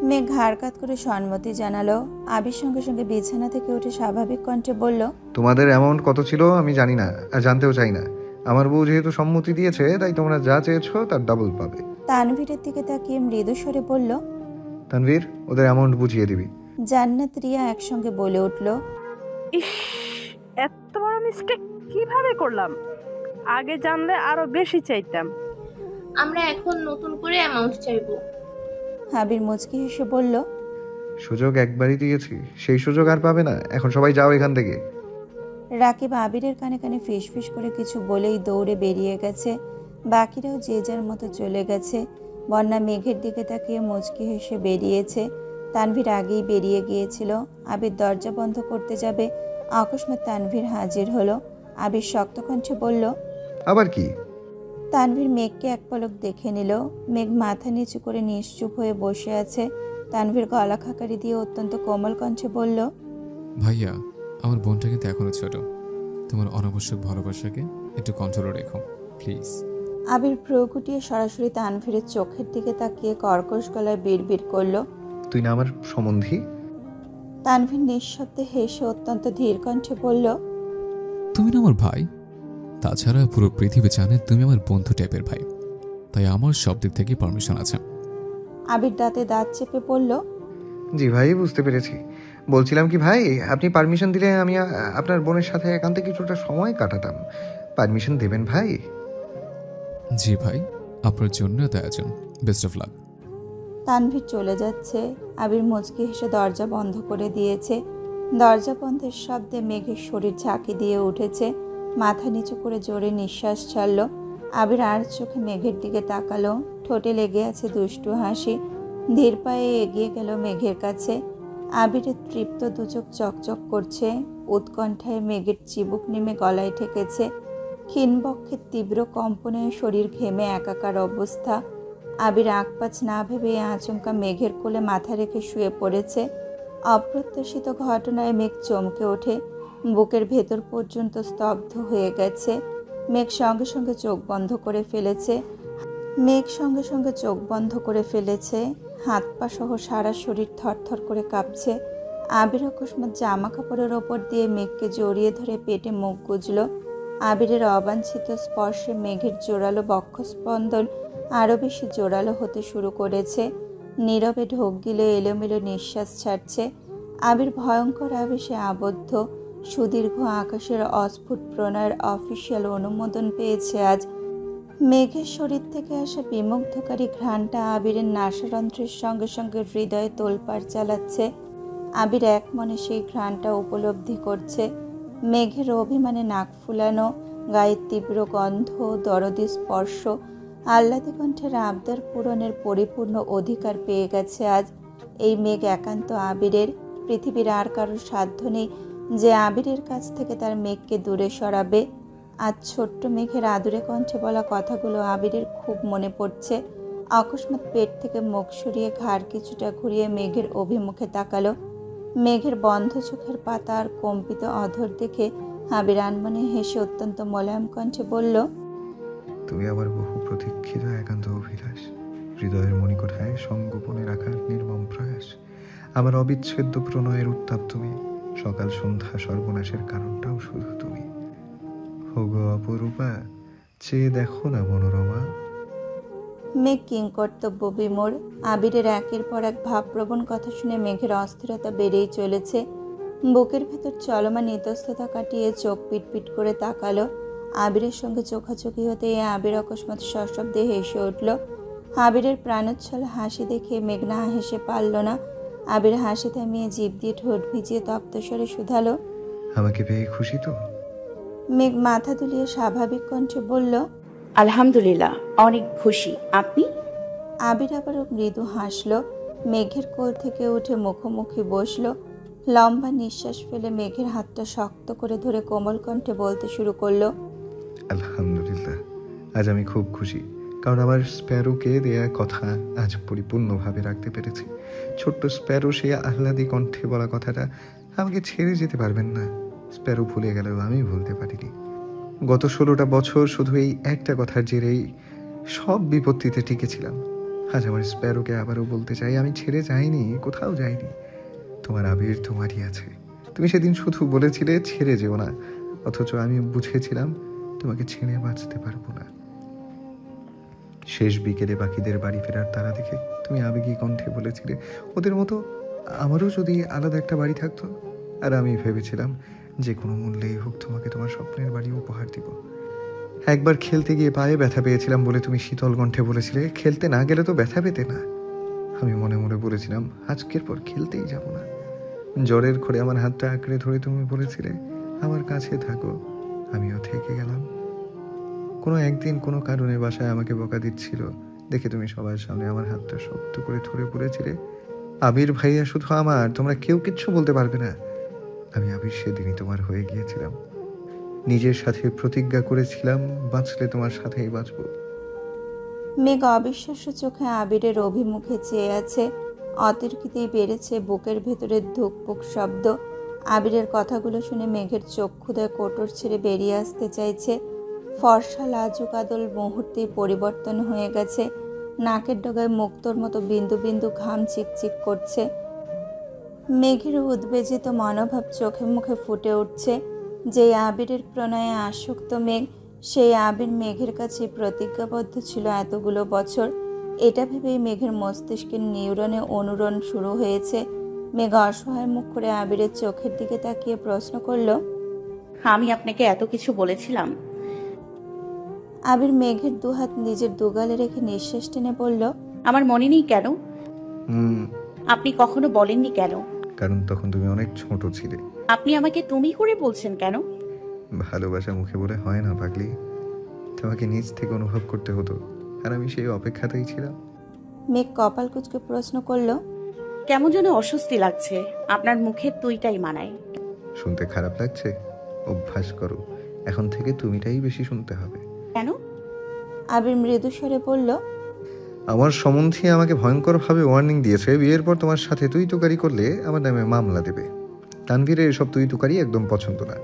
মেঘ ঘাড় কাত করে সম্মতি জানালো। আবির সঙ্গে সঙ্গে বিছানা থেকে উঠে স্বাভাবিক কণ্ঠে বলল,
তোমাদের অ্যামাউন্ট কত ছিল আমি জানি না, আর জানতেও চাই না। আমার বউ যেহেতু সম্মতি দিয়েছে, তাই তোমরা যা চেয়েছো তার ডাবল পাবে।
তানভীরের দিকে তাকিয়ে মৃদু স্বরে বলল,
তানভীর, ওদের অ্যামাউন্ট বুঝিয়ে দিবি।
জান্নাত, রিয়া একসঙ্গে বলে উঠল,
ইস, এত বড় মিস্টেক কিভাবে করলাম? আগে জানলে আরো বেশি চাইতাম।
আমরা এখন নতুন করে অ্যামাউন্ট চাইবো।
আবির মুচকি হেসে বলল,
সুযোগ একবারই দিয়েছি, সেই সুযোগ আর পাবে না। এখন সবাই যাও এখান থেকে।
রাকিব আবিরের কানে কানে ফিস ফিস করে কিছু বলেই দৌড়ে বেরিয়ে গেছে। বাকিরাও যে যার মতো চলে গেছে। বন্যা মেঘের দিকে তাকিয়ে মুচকি হেসে বেরিয়েছে। তানভীর আগেই বেরিয়ে গিয়েছিল। আবির দরজা বন্ধ করতে যাবে, অকস্মাৎ তানভীর হাজির হলো। আবির শক্ত কণ্ঠে বলল,
আবার কি?
তানভীর মেঘকে এক পলক দেখে নিল। মেঘ মাথা নিচু করে নিশ্চুপ হয়ে বসে আছে। তানভীর গলা খাকারি দিয়ে অত্যন্ত কোমল কণ্ঠে বলল,
ভাইয়া, আমার বোনটা কিন্তু এখনো ছোট। তোমার অনাবশ্যক ভালোবাসাকে একটু কন্ট্রোলে রেখো প্লিজ।
আবির ভ্রু গুটিয়ে সরাসরি তানভীরের চোখের দিকে তাকিয়ে কর্কশ গলায় বিড়বিড় করল,
তুই না আমার সম্বন্ধী?
তানভীর নিঃশব্দে হেসে অত্যন্ত ধীর কণ্ঠে বলল,
তুমি না আমার ভাই। তাছাড়া পুরো পৃথিবী জানে তুমি আমার বন্ধু টাইপের ভাই, তাই আমার সব দিক থেকে পারমিশন আছে।
আবির দাঁতে দাঁত চেপে বলল,
জি ভাই, বুঝতে পেরেছি। বলছিলাম কি ভাই, আপনি পারমিশন দিলে আমি আপনার বোনের সাথে একান্তে কিছুটা সময় কাটাতাম। পারমিশন দেবেন ভাই?
জি ভাই, আপনার জন্য আয়োজন। Best of luck.
তানভীর চলে যাচ্ছে। আবির মুচকি হেসে দরজা বন্ধ করে দিয়েছে। দরজা বন্ধের শব্দে মেঘের শরীর ঝাঁকি দিয়ে উঠেছে। মাথা নিচু করে জোরে নিঃশ্বাস ছাড়ল। আবির আর চোখে মেঘের দিকে তাকালো। ঠোঁটে লেগে আছে দুষ্টু হাসি। ধীর পায়ে এগিয়ে গেল মেঘের কাছে। আবিরের তৃপ্ত দুচোখ চকচক করছে। উৎকণ্ঠায় মেঘের চিবুক নেমে গলায় ঠেকেছে। ক্ষীণবক্ষের তীব্র কম্পনে শরীর ঘেমে একাকার অবস্থা। আবির আকপাচ না ভেবে আচমকা মেঘের কোলে মাথা রেখে শুয়ে পড়েছে। অপ্রত্যাশিত ঘটনায় মেঘ চমকে ওঠে। বুকের ভেতর পর্যন্ত স্তব্ধ হয়ে গেছে। মেঘ সঙ্গে সঙ্গে চোখ বন্ধ করে ফেলেছে। হাত পা সহ সারা শরীর থরথর করে কাঁপছে। আবির অকস্মাৎ জামা কাপড়ের ওপর দিয়ে মেঘকে জড়িয়ে ধরে পেটে মুখ গুজল। আবিরের অবাঞ্ছিত স্পর্শে মেঘের জোরালো বক্ষস্পন্দন আরও বেশি জোরালো হতে শুরু করেছে। নীরবে ঢোক গিলে এলোমেলো নিঃশ্বাস ছাড়ছে। আবির ভয়ঙ্কর আবেশে আবদ্ধ। সুদীর্ঘ আকাশের অস্ফুট প্রণয়ের অফিসিয়াল অনুমোদন পেয়েছে আজ। মেঘের শরীর থেকে আসা বিমুগ্ধকারী ঘ্রাণটা আবিরের নাসারন্ধ্রের সঙ্গে সঙ্গে হৃদয়ে তোলপাড় চালাচ্ছে। আবির এক মনে সেই ঘ্রাণটা উপলব্ধি করছে। মেঘের অভিমানে নাক ফুলানো, গায়ের তীব্র গন্ধ, দরদি স্পর্শ, আহ্লাদী কণ্ঠের আবদার পূরণের পরিপূর্ণ অধিকার পেয়ে গেছে আজ। এই মেঘ একান্ত আবিরের। পৃথিবীর আর কারোর সাধ্য নেই যে আবিরের কাছ থেকে তার মেঘকে দূরে সরাবে। আজ ছোট্ট মেঘের আদুরে কণ্ঠে বলা কথাগুলো আবিরের খুব মনে পড়ছে। অকস্মাৎ পেট থেকে মুখ সরিয়ে ঘাড় কিছুটা ঘুরিয়ে মেঘের অভিমুখে তাকালো। মেঘের বন্ধ চোখের পাতা আর কম্পিত অধর দেখে আবির আনমনে হেসে অত্যন্ত মোলায়েম কণ্ঠে বলল,
তুমি আমার বহু প্রতীক্ষিত একান্ত অভিলাষ, হৃদয়ের মণিকোঠায় সংগোপনে রাখার নির্মম প্রয়াস। আমার অবিচ্ছেদ্য প্রণয়ের উত্তাপ তুমি, সকাল সন্ধ্যা সর্বনাশের কারণটাও শুধু তুমি। হোগো অপরূপা, চেয়ে দেখো না মনোরমা।
মেঘ কিংকর্তব্য বিমূঢ়। আবিরের একের পর এক ভাবপ্রবণ কথা শুনে মেঘের অস্থিরতা বেড়েই চলেছে। বুকের ভেতর চলমান ইতস্ততা কাটিয়ে চোখ পিটপিট করে তাকালো। আবিরের সঙ্গে চোখাচোখি হতে আবির অকস্মাৎ সশব্দে হেসে উঠল। আবিরের প্রাণোচ্ছল হাসি দেখে মেঘ না হেসে পারল না। আবির হাসি থামিয়ে জিভ দিয়ে ঠোঁট ভিজিয়ে তপ্তস্বরে শুধালো,
আমাকে পেয়ে খুশি তো?
মেঘ মাথা দুলিয়ে স্বাভাবিক কণ্ঠে বলল,
আলহামদুলিল্লাহ, অনেক খুশি। আপনি?
আবির আবারও মৃদু হাসল। মেঘের কোল থেকে উঠে মুখোমুখি বসল। লম্বা নিঃশ্বাস ফেলে মেঘের হাতটা শক্ত করে ধরে কোমল কণ্ঠে বলতে শুরু করলো,
আলহামদুলিল্লাহ, আজ আমি খুব খুশি, কারণ আমার স্প্যারোকে দেয়া কথা আজ পরিপূর্ণভাবে রাখতে পেরেছি। ছোট্ট স্প্যারো সে আহ্লাদী কণ্ঠে বলা কথাটা আমাকে ছেড়ে যেতে পারবেন না। স্প্যারো ভুলে গেলেও আমি ভুলতে পারিনি। গত 16টা বছর শুধু এই একটা কথার জেরেই সব বিপত্তিতে টিকেছিলাম। আজ আমার স্প্যারোকে আবারও বলতে চাই, আমি ছেড়ে যাইনি, কোথাও যাইনি। তোমার আবির তোমারই আছে। তুমি সেদিন শুধু বলেছিলে ছেড়ে যেও না, অথচ আমি বুঝেছিলাম তোমাকে ছেড়ে বাঁচতে পারবো না। শেষ বিকেলে বাকিদের বাড়ি ফেরার তারা দেখে তুমি আবেগী কণ্ঠে বলেছিলে, ওদের মতো আমারও যদি আলাদা একটা বাড়ি থাকতো। আর আমি ভেবেছিলাম যে কোনো মূল্যেই হোক তোমাকে তোমার স্বপ্নের বাড়ি উপহার দিব। একবার খেলতে গিয়ে পায়ে ব্যথা পেয়েছিলাম বলে তুমি শীতল কণ্ঠে বলেছিলে, খেলতে না গেলে তো ব্যথা পেতে না। আমি মনে মনে বলেছিলাম আজকের পর খেলতেই যাব না। জ্বরের ঘরে আমার হাতটা আঁকড়ে ধরে তুমি বলেছিলে, আমার কাছে থাকো। আমিও থেকে গেলাম। কোনো একদিন কোনো কারণে বাসায় আমাকে বকা দিচ্ছিল দেখে তুমি সবার সামনে আমার হাতটা শক্ত করে ধরে পড়েছিলে, আবির ভাইয়া শুধু আমার, তোমরা কেউ কিচ্ছু বলতে পারবে না। আমি আবির সেদিনই তোমার হয়ে গিয়েছিলাম। নিজের সাথে প্রতিজ্ঞা করেছিলাম বাঁচলে তোমার সাথেই বাঁচবো।
মেঘ অবিশ্বাস্য চোখে আবিরের অভিমুখে চেয়ে আছে। অতর্কিতেই বেড়েছে বুকের ভেতরের ধুকপুক শব্দ। আবিরের কথাগুলো শুনে মেঘের চক্ষুদয় কোটর ছেড়ে বেরিয়ে আসতে চাইছে। ফর্সা লাজুক আদল মুহূর্তেই পরিবর্তন হয়ে গেছে। নাকের ডগায় মুক্তোর মতো বিন্দু বিন্দু ঘাম চিকচিক করছে। মেঘের উদ্বেজিত মনোভাব চোখে মুখে ফুটে উঠছে। যে আবিরের প্রণয়ে আসক্ত মেঘ, সেই আবির মেঘের কাছে প্রতিজ্ঞাবদ্ধ ছিল এতগুলো বছর। এটা ভেবেই মেঘের মস্তিষ্কের নিউরনে অনুরণ শুরু হয়েছে। মেঘ অসহায় মুখ করে আবিরের চোখের দিকে তাকিয়ে প্রশ্ন করল,
আমি আপনাকে এত কিছু বলেছিলাম?
আবির মেঘের দুহাত নিজের দুগালে রেখে নিঃশ্বাস টেনে বলল,
আমার মনে নেই কেন? আপনি কখনো বলেননি কেন?
কারণ তখন তুমি অনেক ছোট ছিলে।
আপনি আমাকে তুমি করে বলছেন কেন?
ভালোবাসা মুখে বলে হয় না পাগলি, তোমাকে নিজ থেকে অনুভব করতে হতো, আর আমি সেই অপেক্ষাতেই ছিলাম।
মেঘ কপাল কুঁচকে প্রশ্ন করলো,
কেমন যেন অস্বস্তি লাগছে। আপনার মুখে তুইটাই মানায়।
শুনতে খারাপ লাগছে? অভ্যাস করো, এখন থেকে তুমিটাই বেশি শুনতে হবে।
কেন?
আবির মৃদু স্বরে বলল,
আমার সম্বন্ধে আমাকে ভয়ঙ্করভাবে ওয়ার্নিং দিয়েছে, বিয়ের পর তোমার সাথে তুই তুকারি করলে আমার নামে মামলা দেবে। তানভীরের এসব তুই তুকারি একদম পছন্দ না।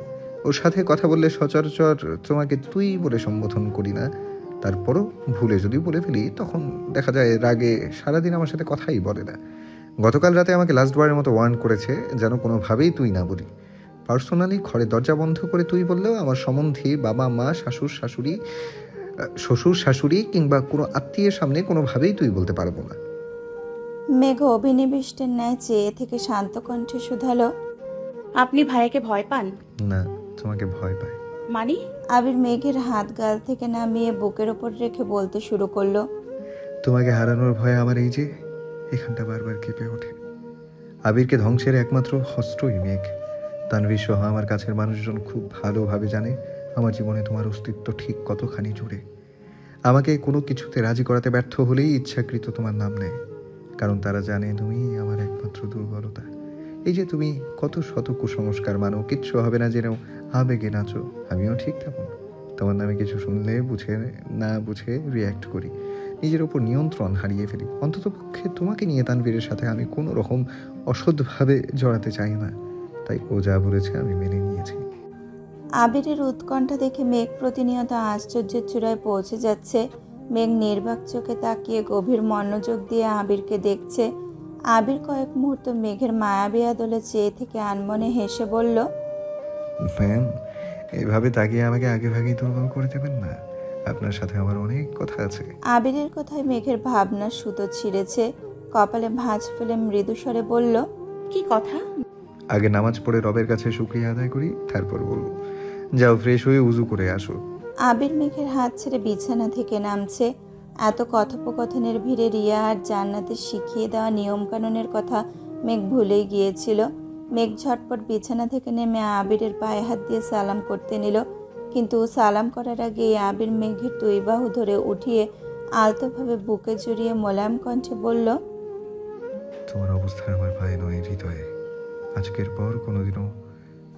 ওর সাথে কথা বললে সচরাচর তোমাকে তুই বলে সম্বোধন করি না, তারপরও ভুলে যদি বলে ফেলি তখন দেখা যায় রাগে সারাদিন আমার সাথে কথাই বলে না। গতকাল রাতে আমাকে লাস্টবারের মতো ওয়ার্ন করেছে যেন কোনোভাবেই তুই না বলি। পার্সোনালি ঘরে দরজা বন্ধ করে তুই বললেও আমার সম্বন্ধে বাবা মা শ্বশুর শাশুড়ি কিংবা কোনো আত্মীয়ের সামনে কোনোভাবেই তুই বলতে পারবো না।
মেঘ অভিনিবিষ্টের ন্যায় চেয়ে থেকে শান্ত কণ্ঠে শুধালো,
আপনি ভাইয়াকে ভয় পান?
না, তোমাকে ভয় পায়।
মানে?
আবির মেঘের হাত গাল থেকে নামিয়ে বুকের ওপর রেখে বলতে শুরু করলো,
তোমাকে হারানোর ভয়ে আমার এই যে এখানটা বারবার কেঁপে ওঠে। আবিরকে ধ্বংসের একমাত্র অস্ত্রই মেঘ। তানভীর সহ আমার কাছের মানুষজন খুব ভালোভাবে জানে আমার জীবনে তোমার অস্তিত্ব ঠিক কতখানি জুড়ে। আমাকে কোনো কিছুতে রাজি করাতে ব্যর্থ হলেই ইচ্ছাকৃত তোমার নাম নেয়, কারণ তারা জানে তুমি আমার একমাত্র দুর্বলতা। এই যে তুমি কত শত কুসংস্কার মানো, কিচ্ছু হবে না জেনেও আবেগে নাচো, আমিও ঠিক তেমন। তোমার নামে কিছু শুনলে না বুঝে রিয়্যাক্ট করি, নিজের ওপর নিয়ন্ত্রণ হারিয়ে ফেলি। অন্ততপক্ষে তোমাকে নিয়ে তানভীরের সাথে আমি কোনো রকম অসৎভাবে জড়াতে চাই না, তাই ও যা বলেছে আমি মেনে নিয়েছি।
আবিরের উৎকণ্ঠা দেখে মেঘ প্রতিনিয়ত আশ্চর্যের চূড়ায় পৌঁছে যাচ্ছে। মেঘ নির্বাক চোখে তাকিয়ে গভীর মনোযোগ দিয়ে আবিরকে দেখছে। আবির কয়েক মুহূর্ত মেঘের মায়াবী আদলে চেয়ে থেকে আনমনে হেসে বলল,
ম্যাম, এভাবে তাকিয়ে আমাকে আগে ভাগেই দুর্বল করে দেবেন না, আপনার সাথে আমার অনেক কথা আছে।
আবিরের কথায় মেঘের ভাবনার সুতো ছিঁড়েছে। কপালে ভাঁজ ফেলে মৃদু স্বরে বলল,
কি কথা?
আগে নামাজ পড়ে রবের কাছে শুকরিয়া আদায় করি, তারপর বলবো। যাও, ফ্রেশ হয়ে উজু করে আসো।
আবির মেঘের হাত ছেড়ে বিছানা থেকে নামছে। এত কথোপকথনের ভিড়ে রিয়া আর জান্নাতের শিখিয়ে দেওয়া নিয়মকানুনের কথা মেঘ ভুলেই গিয়েছিল। মেঘ ঝটপট বিছানা থেকে নেমে আবিরের পায়ে হাত দিয়ে সালাম করতে নিল, কিন্তু সালাম করার আগে আবির মেঘের দুই বাহু ধরে উঠিয়ে আলতোভাবে বুকে জড়িয়ে মোলায়েম কণ্ঠে বলল,
তোমার অবস্থা আমার পায়ে নয়, হৃদয়ে। আজকের পর কোনোদিনও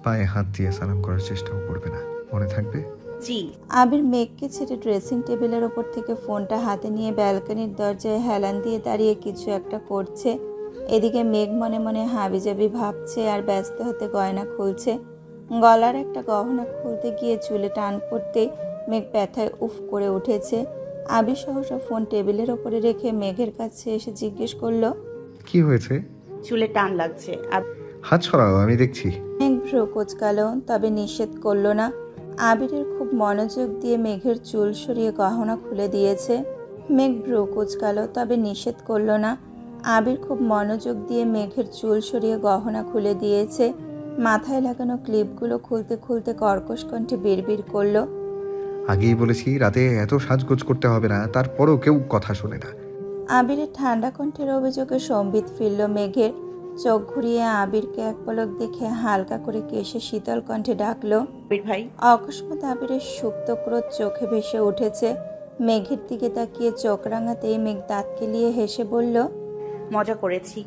পায়ে হাত দিয়ে সালাম করার চেষ্টাও করবে না, মনে থাকবে?
জি।
আবির মেঘকে ছেড়ে ড্রেসিং টেবিলের ওপর থেকে ফোনটা হাতে নিয়ে ব্যালকনির দরজায় হেলান দিয়ে দাঁড়িয়ে কিছু একটা করছে। এদিকে মেঘ মনে মনে হাবিজাবি ভাবছে আর ব্যস্ত হতে গয়না খুলছে। গলার একটা গহনা খুলতে গিয়ে চুলে টান পড়তে মেঘ ব্যথায় উফ করে উঠেছে। আবির সহসা ফোন টেবিলের ওপরে রেখে মেঘের কাছে এসে জিজ্ঞেস করলো,
কি হয়েছে?
চুলে টান লাগছে।
হাত ছড়াও, আমি দেখছি।
মেঘ ভ্রু কোঁচকালো, তবে নিষেধ করলো না। আবিরের খুব মনোযোগ দিয়ে মেঘের চুল সরিয়ে গহনা খুলে দিয়েছে। মেঘ ভ্রু কোঁচকালো, তবে নিষেধ করলো না। আবির খুব মনোযোগ দিয়ে মেঘের চুল সরিয়ে গহনা খুলে দিয়েছে। মাথায় লাগানো ক্লিপগুলো খুলতে খুলতে কর্কশ কণ্ঠে বিড়বিড় করলো,
আগেই বলেছি রাতে এত সাজগোজ করতে হবে না, তারপরও কেউ কথা শোনে না।
আবিরের ঠান্ডা কণ্ঠের অভিযোগে সম্বিত ফিরল মেঘের। চোখ ঘুরিয়ে আবিরকে এক পলক দেখে হালকা করে কেশে শীতল কণ্ঠে ডাকলো,
ভাই।
অকস্মাৎ আবিরের সুপ্ত ক্রোধ চোখে ভেসে উঠেছে। মেঘের দিকে তাকিয়ে চোখ রাঙাতেই মেঘ দাঁত কেলিয়ে হেসে বলল,
মজা করেছি।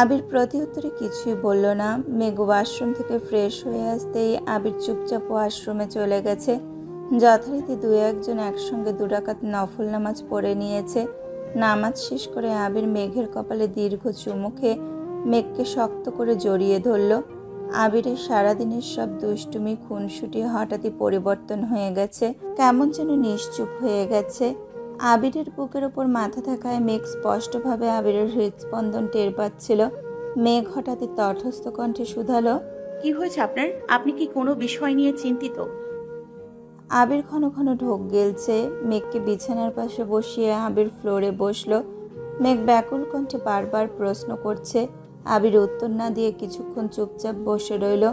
আবির প্রতি উত্তরে কিছুই বলল না। মেঘ ওয়াশরুম থেকে ফ্রেশ হয়ে আসতেই আবির চুপচাপ ওয়াশরুমে চলে গেছে। যথারীতি দু একজন একসঙ্গে দুরাকাত নফল নামাজ পড়ে নিয়েছে। নামাজ শেষ করে আবির মেঘের কপালে দীর্ঘ চুমু খেয়ে মেঘকে শক্ত করে জড়িয়ে ধরল। আবিরের সারাদিনের সব দুষ্টুমি খুনসুটি হঠাৎই পরিবর্তন হয়ে গেছে, কেমন যেন নিশ্চুপ হয়ে গেছে। আবিরের বুকের ওপর মাথা থাকায় মেঘ স্পষ্টভাবে আবিরের হৃদস্পন্দন টের পাচ্ছিল। মেঘ হঠাৎই তটস্থ কণ্ঠে শুধালো,
কি হয়েছে আপনার? আপনি কি কোনো বিষয় নিয়ে চিন্তিত?
আবির ঘন ঘন ঢোক গেলছে। মেঘকে বিছানার পাশে বসিয়ে আবির ফ্লোরে বসলো। মেঘ ব্যাকুল কণ্ঠে বারবার প্রশ্ন করছে। আবির উত্তর না দিয়ে কিছুক্ষণ চুপচাপ বসে রইল।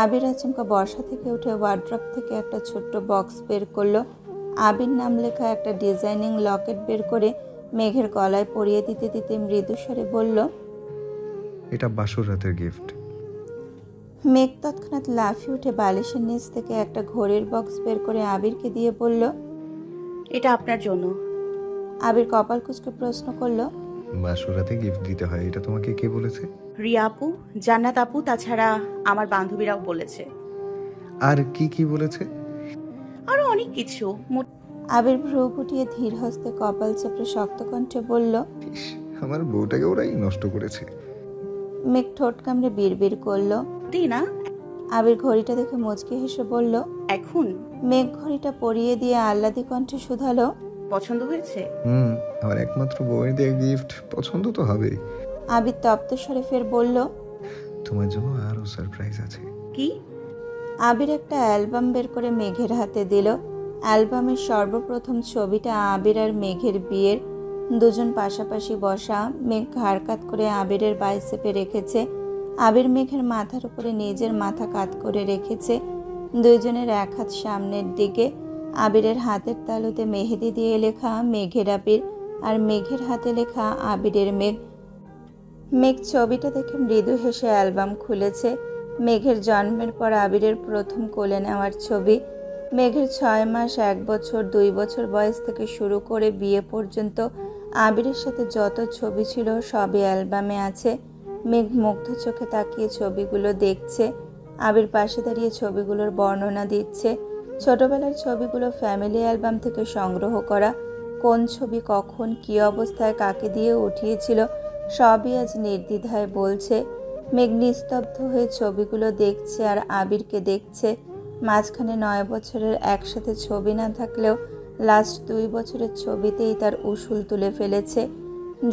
আবির আচমকা বসা থেকে উঠে ওয়ার্ড্রপ থেকে একটা ছোট্ট বক্স বের করলো। আবির নাম লেখা একটা ডিজাইনিং লকেট বের করে মেঘের গলায় পরিয়ে দিতে দিতে মৃদু স্বরে বলল,
এটা বাসর রাতের গিফট।
মেঘ তৎক্ষণাৎ লাফিয়ে উঠে বালিশের নিচ থেকে একটা ঘড়ির বক্স বের করে আবিরকে দিয়ে বলল,
এটা আপনার জন্য।
আবির কপাল কুঁচকে প্রশ্ন করলো,
বাসর রাতে গিফট দিতে হয়, এটা তোমাকে কে বলেছে?
রিয়া আপু, জান্নাত আপু, তাছাড়া আমার বান্ধবীরাও বলেছে।
আর কি কি বলেছে?
আরো অনেক কিছু।
আবির ভ্রু গুটিয়ে ধীর হস্তে কপাল চেপে শক্ত কণ্ঠে বলল,
আমার বউটাকে ওরাই নষ্ট করেছে।
মেঘ ঠোঁট কামড়ে বিড়বিড় করলো,
না।
আবির ঘড়িটা দেখে মুচকি হেসে বলল,
এখন?
মেঘ ঘড়িটা পরিয়ে দিয়ে আহ্লাদি কণ্ঠে শুধালো,
পছন্দ হয়েছে?
আমার একমাত্র বউয়ের দেয়া গিফট, পছন্দ তো হবেই।
আবির তপ্ত স্বরে ফের বলল,
তোমার জন্য আরো সারপ্রাইজ আছে।
কি?
আবির একটা অ্যালবাম বের করে মেঘের হাতে দিল। অ্যালবামের সর্বপ্রথম ছবিটা আবির আর মেঘের বিয়ের, দুজন পাশাপাশি বসা। মেঘ ঘাড় কাত করে আবিরের বাইসেপে রেখেছে, আবির মেঘের মাথার উপরে নিজের মাথা কাত করে রেখেছে। দুইজনের এক হাত সামনের দিকে, আবিরের হাতের তালুতে মেহেদি দিয়ে লেখা মেঘের আবির, আর মেঘের হাতে লেখা আবিরের মেঘ। মেঘ ছবিটা দেখে মৃদু হেসে অ্যালবাম খুলেছে। মেঘের জন্মের পর আবিরের প্রথম কোলে নেওয়ার ছবি। মেঘের 6 মাস, 1 বছর, 2 বছর বয়স থেকে শুরু করে বিয়ে পর্যন্ত আবিরের সাথে যত ছবি ছিল সবই অ্যালবামে আছে। মেঘ মুগ্ধ চোখে তাকিয়ে ছবিগুলো দেখছে। আবির পাশে দাঁড়িয়ে ছবিগুলোর বর্ণনা দিচ্ছে। ছোটবেলার ছবিগুলো ফ্যামিলি অ্যালবাম থেকে সংগ্রহ করা। কোন ছবি কখন কী অবস্থায় কাকে দিয়ে উঠিয়েছিল সবই আজ নির্দ্বিধায় বলছে। মেঘ নিস্তব্ধ হয়ে ছবিগুলো দেখছে আর আবিরকে দেখছে। মাঝখানে 9 বছরের একসাথে ছবি না থাকলেও লাস্ট 2 বছরের ছবিতেই তার উসুল তুলে ফেলেছে,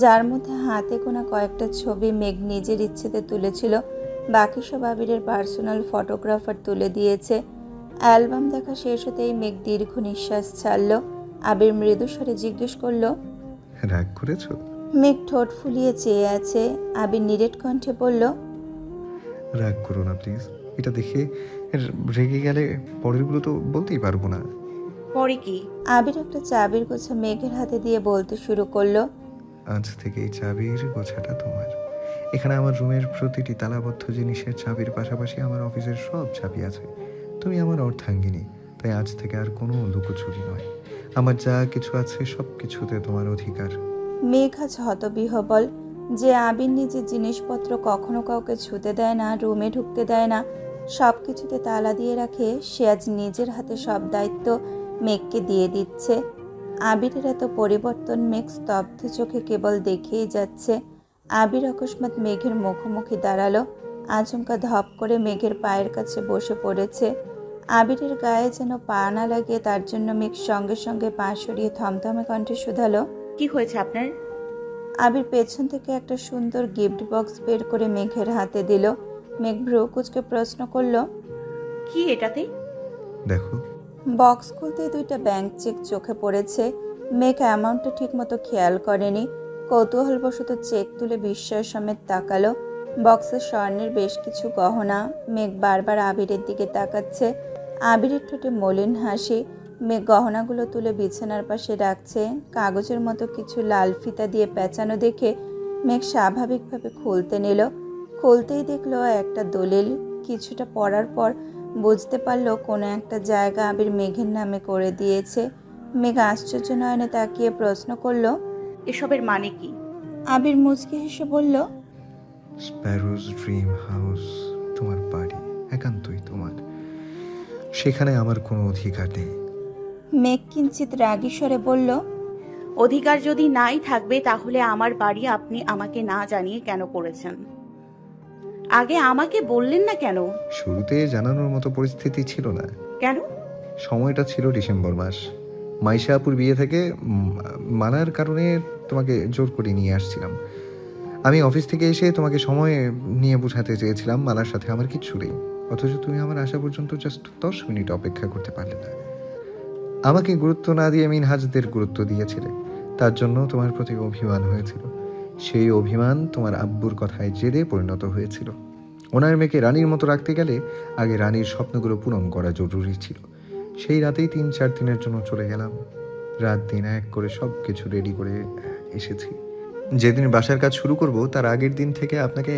যার মধ্যে হাতে গোনা কয়েকটা ছবি মেঘ নিজের ইচ্ছেতে তুলেছিল, বাকি সব আবিরের পার্সোনাল ফটোগ্রাফার তুলে দিয়েছে। অ্যালবাম দেখা শেষ হতেই মেঘ দীর্ঘ নিঃশ্বাস ছাড়ল। আবির মৃদু স্বরে জিজ্ঞেস করলো,
রাগ করেছো?
মেঘ ঠোঁট ফুলিয়ে চেয়ে আছে। আবির নিরেট কণ্ঠে বলল,
রাগ করো না প্লিজ, এটা দেখে রেগে গেলে পরেরগুলো তো বলতেই পারবো না।
পরে কি?
আবির একটা চাবির গোছা মেঘের হাতে দিয়ে বলতে শুরু করলো,
আজ থেকে এই চাবির গোছাটা তোমার। এখানে আমার রুমের প্রতিটি তালাবদ্ধ জিনিসের চাবির পাশাপাশি আমার অফিসের সব চাবি আছে। তুমি আমার অর্ধাঙ্গিনী, তাই আজ থেকে আর কোনো লুকোচুরি নয়। আমার যা কিছু আছে সব কিছুতে তোমার অধিকার।
মেঘ আজ হতবিহ্বল যে আবির নিজের জিনিসপত্র কখনো কাউকে ছুতে দেয় না, রুমে ঢুকতে দেয় না, সব কিছুতে তালা দিয়ে রাখে। সে আজ নিজের হাতে সব দায়িত্ব মেঘকে দিয়ে দিচ্ছে। আবিরের এত পরিবর্তন মেঘ স্তব্ধ চোখে কেবল দেখেই যাচ্ছে। আবির অকস্মাৎ মেঘের মুখোমুখি দাঁড়ালো। আচমকা ধপ করে মেঘের পায়ের কাছে বসে পড়েছে। আবিরের গায়ে যেন পা না লাগে তার জন্য মেঘ সঙ্গে সঙ্গে পা সরিয়ে থমথমে কণ্ঠে শুধালো,
কি হয়েছে আপনার?
আবির পেছন থেকে একটা সুন্দর গিফট বক্স বের করে মেঘের হাতে দিল। মেঘ ভ্রু কুঁচকে প্রশ্ন করলো,
কি এটাতে?
দেখো।
বক্স খুলতে 2টা ব্যাংক চেক চোখে পড়েছে। মেঘ অ্যামাউন্টটা ঠিক মতো খেয়াল করেনি। কৌতূহলবশত চেক তুলে বিস্ময় সমেত তাকালো। বক্সের স্বর্ণের বেশ কিছু গহনা। মেঘ বারবার আবিরের দিকে তাকাচ্ছে। আবিরের ঠোঁটে মলিন হাসি। মেঘ গহনাগুলো তুলে বিছানার পাশে রাখছে। কাগজের মতো কিছু লাল ফিতা দিয়ে পেঁচানো দেখে মেঘ স্বাভাবিকভাবে খুলতে নিল। খুলতেই দেখলো একটা দলিল। কিছুটা পড়ার পর বুঝতে পারলো কোনো একটা জায়গা আবির মেঘের নামে করে দিয়েছে। মেঘ আশ্চর্য নয়নে তাকিয়ে প্রশ্ন করলো,
এসবের মানে কি?
আবির মুচকি হেসে বলল,
স্প্যারোজ ড্রিম হাউস তোমার বাড়ি, একান্তই তোমার। সেখানে আমার কোনো অধিকার নেই।
মেঘ কিঞ্চিত রাগী স্বরে বলল,
অধিকার যদি নাই থাকবে তাহলে আমার বাড়ি আপনি আমাকে না জানিয়ে কেন করেছেন? আগে আমাকে বললেন না কেন?
শুরুতে জানানোর মতো পরিস্থিতি ছিল না।
কেন?
সময়টা ছিল ডিসেম্বর মাস। মাইশা আপুর বিয়ে থেকে মানার কারণে তোমাকে জোর করে নিয়ে আসছিলাম। আমি অফিস থেকে এসে তোমাকে সময় নিয়ে বোঝাতে চেয়েছিলাম মানার সাথে আমার কিচ্ছু নেই, অথচ তুমি আমার আসা পর্যন্ত জাস্ট 10 মিনিট অপেক্ষা করতে পারলে না। আমাকে গুরুত্ব না দিয়ে মিনহাজদের গুরুত্ব দিয়েছিলে, তার জন্য তোমার প্রতি অভিমান হয়েছিল। সেই অভিমান তোমার আব্বুর কথায় জেদে পরিণত হয়েছিল। ওনার মেয়েকে রানীর মতো রাখতে গেলে আগে রানীর স্বপ্নগুলো পূরণ করা জরুরি ছিল। সেই রাতেই 3-4 দিনের জন্য চলে গেলাম। রাত দিন এক করে সব কিছু রেডি করে এসেছি। যেদিন বাসার কাজ শুরু করব তার আগের দিন থেকে আপনাকে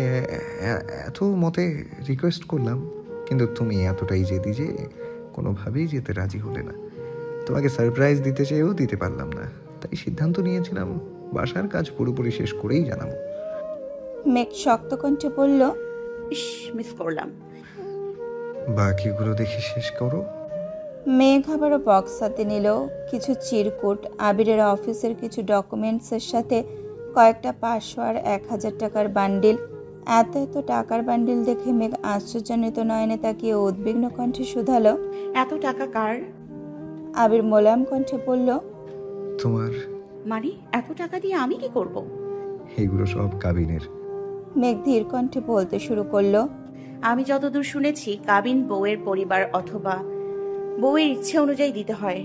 এত মতে রিকোয়েস্ট করলাম, কিন্তু তুমি এতটাই জেদি যে কোনোভাবেই যেতে রাজি হলে না। তোমাকে সারপ্রাইজ দিতে চেয়েও দিতে পারলাম না, তাই সিদ্ধান্ত নিয়েছিলাম বাসার কাজ পুরোপুরি শেষ করেই জানাবো।
মেঘ শক্ত কণ্ঠে বলল,
ইস, মিস করলাম।
বাকিগুলো দেখে শেষ করো।
মেঘ আবারও বক্স হাতে নিল, কিছু চিরকুট, আবিরের অফিসের কিছু ডকুমেন্টসের সাথে কয়েকটা 500 আর 1000 টাকার বান্ডিল। এত টাকার বান্ডিল দেখে মেঘ আশ্চর্যজনিত নয়নে তাকিয়ে উদ্বিগ্ন কণ্ঠে শুধালো,
এত টাকা কার?
আবির মোলায়েম কণ্ঠে বলল,
তোমার।
মানে এত টাকা দিয়ে আমি কি করব?
এগুলো সব কাবিনের।
মেঘ ধীর কণ্ঠে বলতে শুরু করলো,
আমি যতদূর শুনেছি কাবিন বউয়ের পরিবার অথবা বউয়ের ইচ্ছে অনুযায়ী দিতে হয়।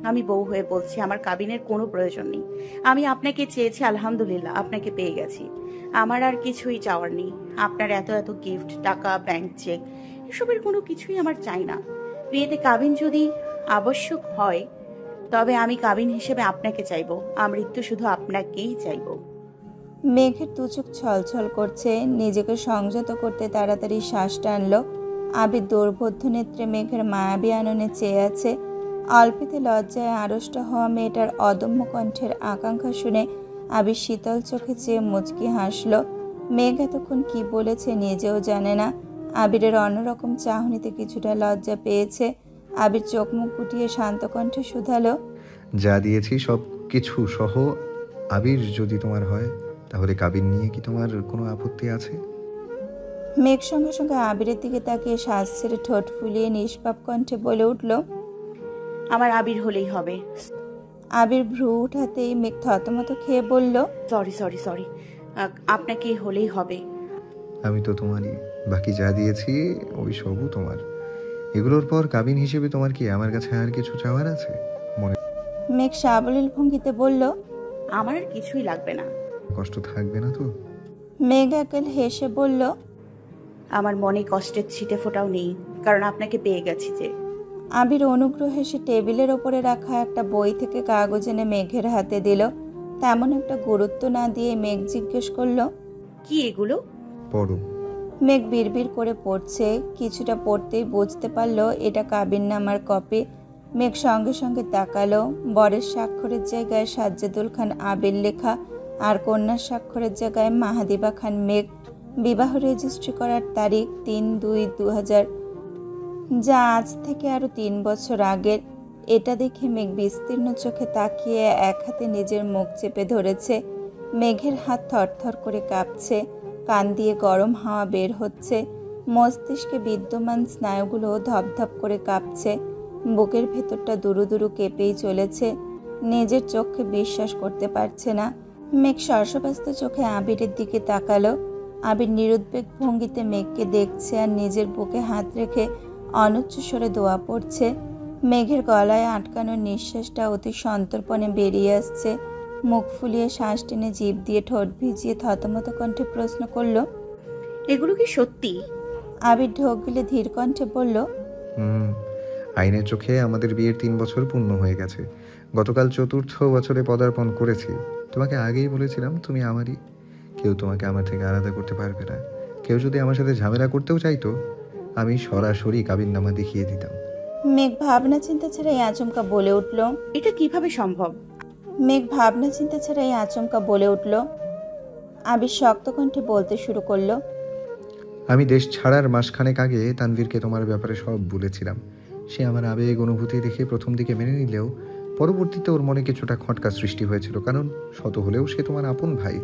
আমি বউ হয়ে বলছি, আমার কাবিনের কোনো প্রয়োজন নেই। আমি আপনাকে চেয়েছি, আলহামদুলিল্লাহ আপনাকে পেয়ে গেছি। আমার আর কিছুই চাওয়ার নেই। আপনার এত গিফট, টাকা, ব্যাংক চেক, এসবের কোনো কিছুই আমার চাই না। বিয়েতে কাবিন যদি আবশ্যক হয় তবে আমি কাবিন হিসেবে আপনাকে চাইবো। আমৃত্যু শুধু আপনাকেই চাইবো।
মেঘের দুচোখ ছলছল করছে, নিজেকে সংযত করতে তাড়াতাড়ি শ্বাস টানলো। আবির দুর্বোধ্য নেত্রে মেঘের মায়াবী আননে চেয়ে আছে। অল্পেতে লজ্জায় আড়ষ্ট হওয়া মেয়েটার অদম্য কণ্ঠের আকাঙ্ক্ষা শুনে আবির শীতল চোখে চেয়ে মুচকি হাসল। মেঘ এতক্ষণ কি বলেছে নিজেও জানে না। আবিরের অন্যরকম চাহনিতে কিছুটা লজ্জা পেয়েছে। আবির চোখ মুখ গুটিয়ে শান্ত কণ্ঠে শুধালো,
যা দিয়েছি সব কিছু সহ আবির যদি তোমার হয় তাহলে কাবিন নিয়ে কি তোমার কোনো আপত্তি আছে?
মেঘ সঙ্গে সঙ্গে আবিরের দিকে তাকিয়ে শ্বাস ছেড়ে ঠোঁট ফুলিয়ে নিষ্পাপ কণ্ঠে বলে উঠল,
আমার আবির হলেই হবে।
আবির ভ্রু উঠাতেই মেঘ থতমত খেয়ে বলল,
সরি, আপনাকে হলেই হবে।
আমি তো তোমারই, বাকি যা দিয়েছি ওই সবও তোমার। এগুলোর পর কাবিন হিসেবে তোমার কি আমার কাছে আর কিছু চাওয়ার আছে? মনে
মেঘ সাবলীল ভঙ্গিতে বলল,
আমার আর কিছুই লাগবে না।
কষ্ট থাকবে না তো?
মেঘ একেল হেসে বলল,
আমার মনে কষ্টের ছিটে ফোটাও নেই, কারণ আপনাকে পেয়ে গেছি যে।
আবির অনুগ্রহ হেসে টেবিলের ওপরে রাখা একটা বই থেকে কাগজ এনে মেঘের হাতে দিল। তেমন একটা গুরুত্ব না দিয়ে মেঘ জিজ্ঞেস করলো,
কি এগুলো?
পড়ো।
মেঘ বিড়বিড় করে পড়ছে। কিছুটা পড়তেই বুঝতে পারলো এটা কাবিননামার কপি। মেঘ সঙ্গে সঙ্গে তাকালো। বরের স্বাক্ষরের জায়গায় সাজ্জাদুল খান আবির লেখা, আর কন্যার স্বাক্ষরের জায়গায় মাহাদিবা খান মেঘ। বিবাহ রেজিস্ট্রি করার তারিখ 3/2/2000, যা আজ থেকে আরো 3 বছর আগের। এটা দেখে মেঘ বিস্তীর্ণ চোখে তাকিয়ে এক হাতে নিজের মুখ চেপে ধরেছে। মেঘের হাত থরথর করে কাঁপছে, কান দিয়ে গরম হাওয়া বের হচ্ছে, মস্তিষ্কে বিদ্যমান স্নায়ুগুলো ধপধপ করে কাঁপছে, বুকের ভেতরটা দুরু দুরু কেঁপেই চলেছে। নিজের চোখে বিশ্বাস করতে পারছে না। মেঘ সর্ষব্যস্ত চোখে আবিরের দিকে তাকালো। আবির নিরুদ্বেগ ভঙ্গিতে মেঘকে দেখছে আর নিজের বুকে হাত রেখে অনুচ্চ স্বরে দোয়া পড়ছে। মেঘের গলায় আটকানো নিঃশ্বাসটা অতি সন্তর্পণে বেরিয়ে আসছে। মুখ ফুলিয়ে শ্বাস টেনে জিভ দিয়ে ঠোঁট ভিজিয়ে থতমত কণ্ঠে প্রশ্ন করলো,
এগুলো কি সত্যি?
আবির ঢোক গিলে ধীর কণ্ঠে বলল,
আইনের চোখে আমাদের বিয়ের 3 বছর পূর্ণ হয়ে গেছে। গতকাল 4র্থ বছরে পদার্পণ করেছি। তোমাকে আগেই বলেছিলাম তুমি আমারই। কেউ তোমাকে আমার থেকে আলাদা করতে পারবে না। কেউ যদি আমার সাথে ঝামেলা করতেও চাইতো আমি সরাসরি কাবিননামা দেখিয়ে দিতাম।
মেঘ ভাবনা চিন্তা ছাড়াই আচমকা বলে উঠল,
এটা কিভাবে সম্ভব?
মেঘ ভাবনা চিন্তা ছাড়াই আচমকা বলে উঠল। আবির শক্ত কণ্ঠে বলতে শুরু করলো,
আমি দেশ ছাড়ার মাসখানেক আগে তানভীরকে তোমার ব্যাপারে সব বলেছিলাম। সে আমার আবেগ অনুভূতি দেখে প্রথম দিকে মেনে নিলেও পরবর্তীতে ওর মনে কিছুটা খটকা সৃষ্টি হয়েছিল, কারণ শত হলেও সে তোমার আপন ভাই।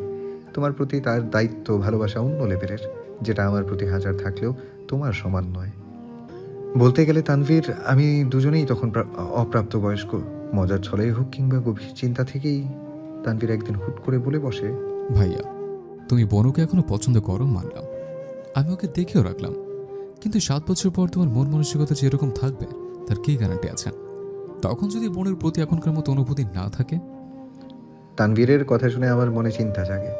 তোমার প্রতি তার দায়িত্ব ভালোবাসা অন্য লেভেলের, যেটা আমার প্রতি 1000 থাকলেও তোমার সমান নয়। বলতে গেলে তানভীর আমি দুজনেই তখন অপ্রাপ্তবয়স্ক। মজার ছলেই হোক কিংবা গভীর চিন্তা থেকেই তানভীর একদিন হুট করে বলে বসে,
ভাইয়া তুমি বনুকে এখনো পছন্দ করো মানলাম, আমি ওকে দেখেও রাখলাম, কিন্তু 7 বছর পর তোমার মন মানসিকতা যেরকম থাকবে তার কি গ্যারান্টি আছে? তখন যদি বোনের প্রতি এখনকার মতো অনুভূতি না থাকে?
তানভীরের কথা শুনে আমার মনে চিন্তা জাগে।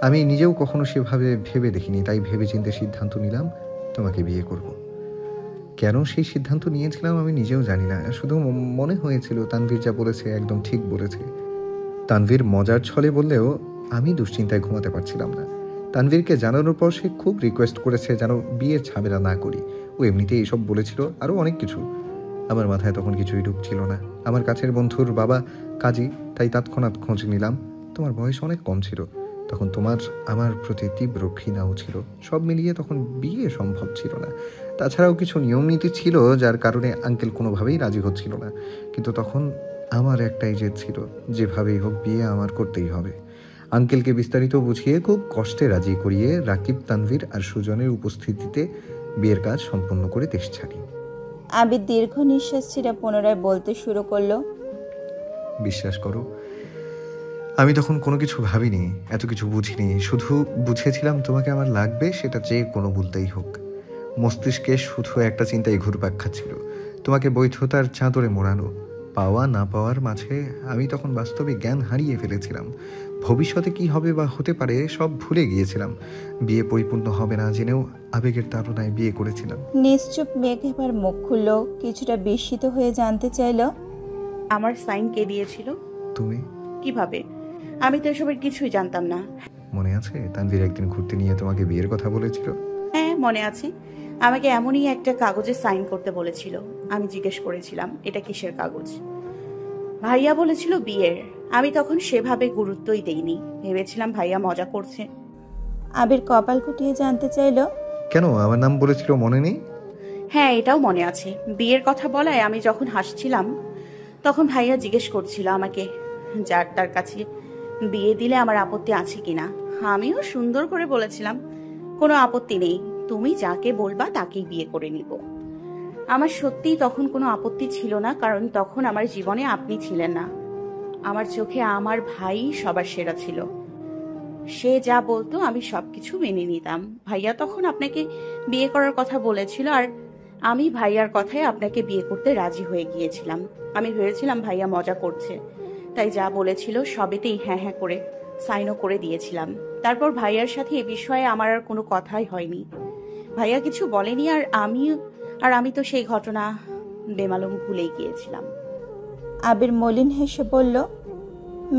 আমি নিজেও কখনো সেভাবে ভেবে দেখিনি, তাই ভেবে চিন্তে সিদ্ধান্ত নিলাম তোমাকে বিয়ে করব। কেন সেই সিদ্ধান্ত নিয়েছিলাম আমি নিজেও জানি না, শুধু মনে হয়েছিল তানভীর যা বলেছে একদম ঠিক বলেছে। তানভীর মজার ছলে বললেও আমি দুশ্চিন্তায় ঘুমাতে পারছিলাম না। তানভীরকে জানানোর পর সে খুব রিকোয়েস্ট করেছে যেন বিয়ের ঝামেলা না করি। ও এমনিতেই এইসব বলেছিল, আরও অনেক কিছু। আমার মাথায় তখন কিছুই ঢুকছিল না। আমার কাছের বন্ধুর বাবা কাজী, তাই তৎক্ষণাৎ খোঁজ নিলাম। তোমার বয়স অনেক কম ছিল তখন, তোমার আমার প্রতি তীব্র ঘৃণাও ছিল। সব মিলিয়ে তখন বিয়ে সম্ভব ছিল না। তাছাড়াও কিছু নিয়ম নীতি ছিল যার কারণে আঙ্কেল কোনোভাবেই রাজি হচ্ছিল না। কিন্তু তখন আমার একটাই জেদ ছিল, যেভাবেই হোক বিয়ে আমার করতেই হবে। আঙ্কেলকে বিস্তারিত বুঝিয়ে খুব কষ্টে রাজি করিয়ে রাকিব, তানভীর আর সুজনের উপস্থিতিতে বিয়ের কাজ সম্পন্ন করে দেশ ছাড়ি।
আবির দীর্ঘ নিঃশ্বাস ছেড়ে পুনরায় বলতে শুরু করলো,
বিশ্বাস করো, আমি তখন কোনো কিছু ভাবিনি, এত কিছু বুঝিনি। শুধু বুঝেছিলাম তোমাকে আমার লাগবে, সেটা যে কোনো বলতেই হোক। মস্তিষ্কে শুধু একটা চিন্তাই ঘুরপাক খাচ্ছিল, তোমাকে বৈধতার চাদরে মোড়ানো। পাওয়া না পাওয়ার মাঝে আমি তখন বাস্তবে জ্ঞান হারিয়ে ফেলেছিলাম। ভবিষ্যতে কি হবে বা হতে পারে সব ভুলে গিয়েছিলাম। বিয়ে পরিপূর্ণ হবে না জেনেও আবেগের তাড়নায় বিয়ে করেছিলাম।
নিশ্চুপ মেঘ এবার মুখ খুলল, কিছুটা বিস্মিত হয়ে জানতে চাইল,
আমার সাইন কে দিয়েছিল?
তুমি।
কিভাবে? আমি তো এসবের কিছুই জানতাম না।
মনে আছে তানভীর একদিন ঘুরতে নিয়ে তোমাকে বিয়ের কথা বলেছিল?
হ্যাঁ মনে আছে। আমাকে এমনই একটা কাগজে সাইন করতে বলেছিল। আমি জিজ্ঞেস করেছিলাম এটা কিসের কাগজ। ভাইয়া বলেছিল বিয়ের। আমি তখন সেভাবে গুরুত্বই দেইনি, ভেবেছিলাম ভাইয়া মজা করছে।
আবির কপাল কুটিয়ে জানতে চাইল,
কেন আমার নাম বলেছিল মনে নেই?
হ্যাঁ এটাও মনে আছে। বিয়ের কথা বলায় আমি যখন হাসছিলাম তখন ভাইয়া জিজ্ঞেস করছিল আমাকে যার তার কাছে বিয়ে দিলে আমার আপত্তি আছে কিনা। আমিও সুন্দর করে বলেছিলাম কোনো আপত্তি নেই, তুমি যাকে বলবা তাকেই বিয়ে করে নিব। আমার সত্যিই তখন কোনো আপত্তি ছিল না, কারণ তখন আমার জীবনে আপনি ছিলেন না। আমার চোখে আমার ভাই সবার সেরা ছিল। সে যা বলতো আমি সবকিছু মেনে নিতাম। ভাইয়া তখন আপনাকে বিয়ে করার কথা বলেছিল আর আমি ভাইয়ার কথায় আপনাকে বিয়ে করতে রাজি হয়ে গিয়েছিলাম। আমি ভেবেছিলাম ভাইয়া মজা করছে, তাই যা বলেছিল সবেতেই হ্যাঁ হ্যাঁ করে সাইনও করে দিয়েছিলাম। তারপর ভাইয়ার সাথে এ বিষয়ে আমার আর কোনো কথাই হয়নি। ভাইয়া কিছু বলেনি আর আমি তো সেই ঘটনা বেমালুম ভুলেই গিয়েছিলাম।
আবির মলিন হেসে বলল।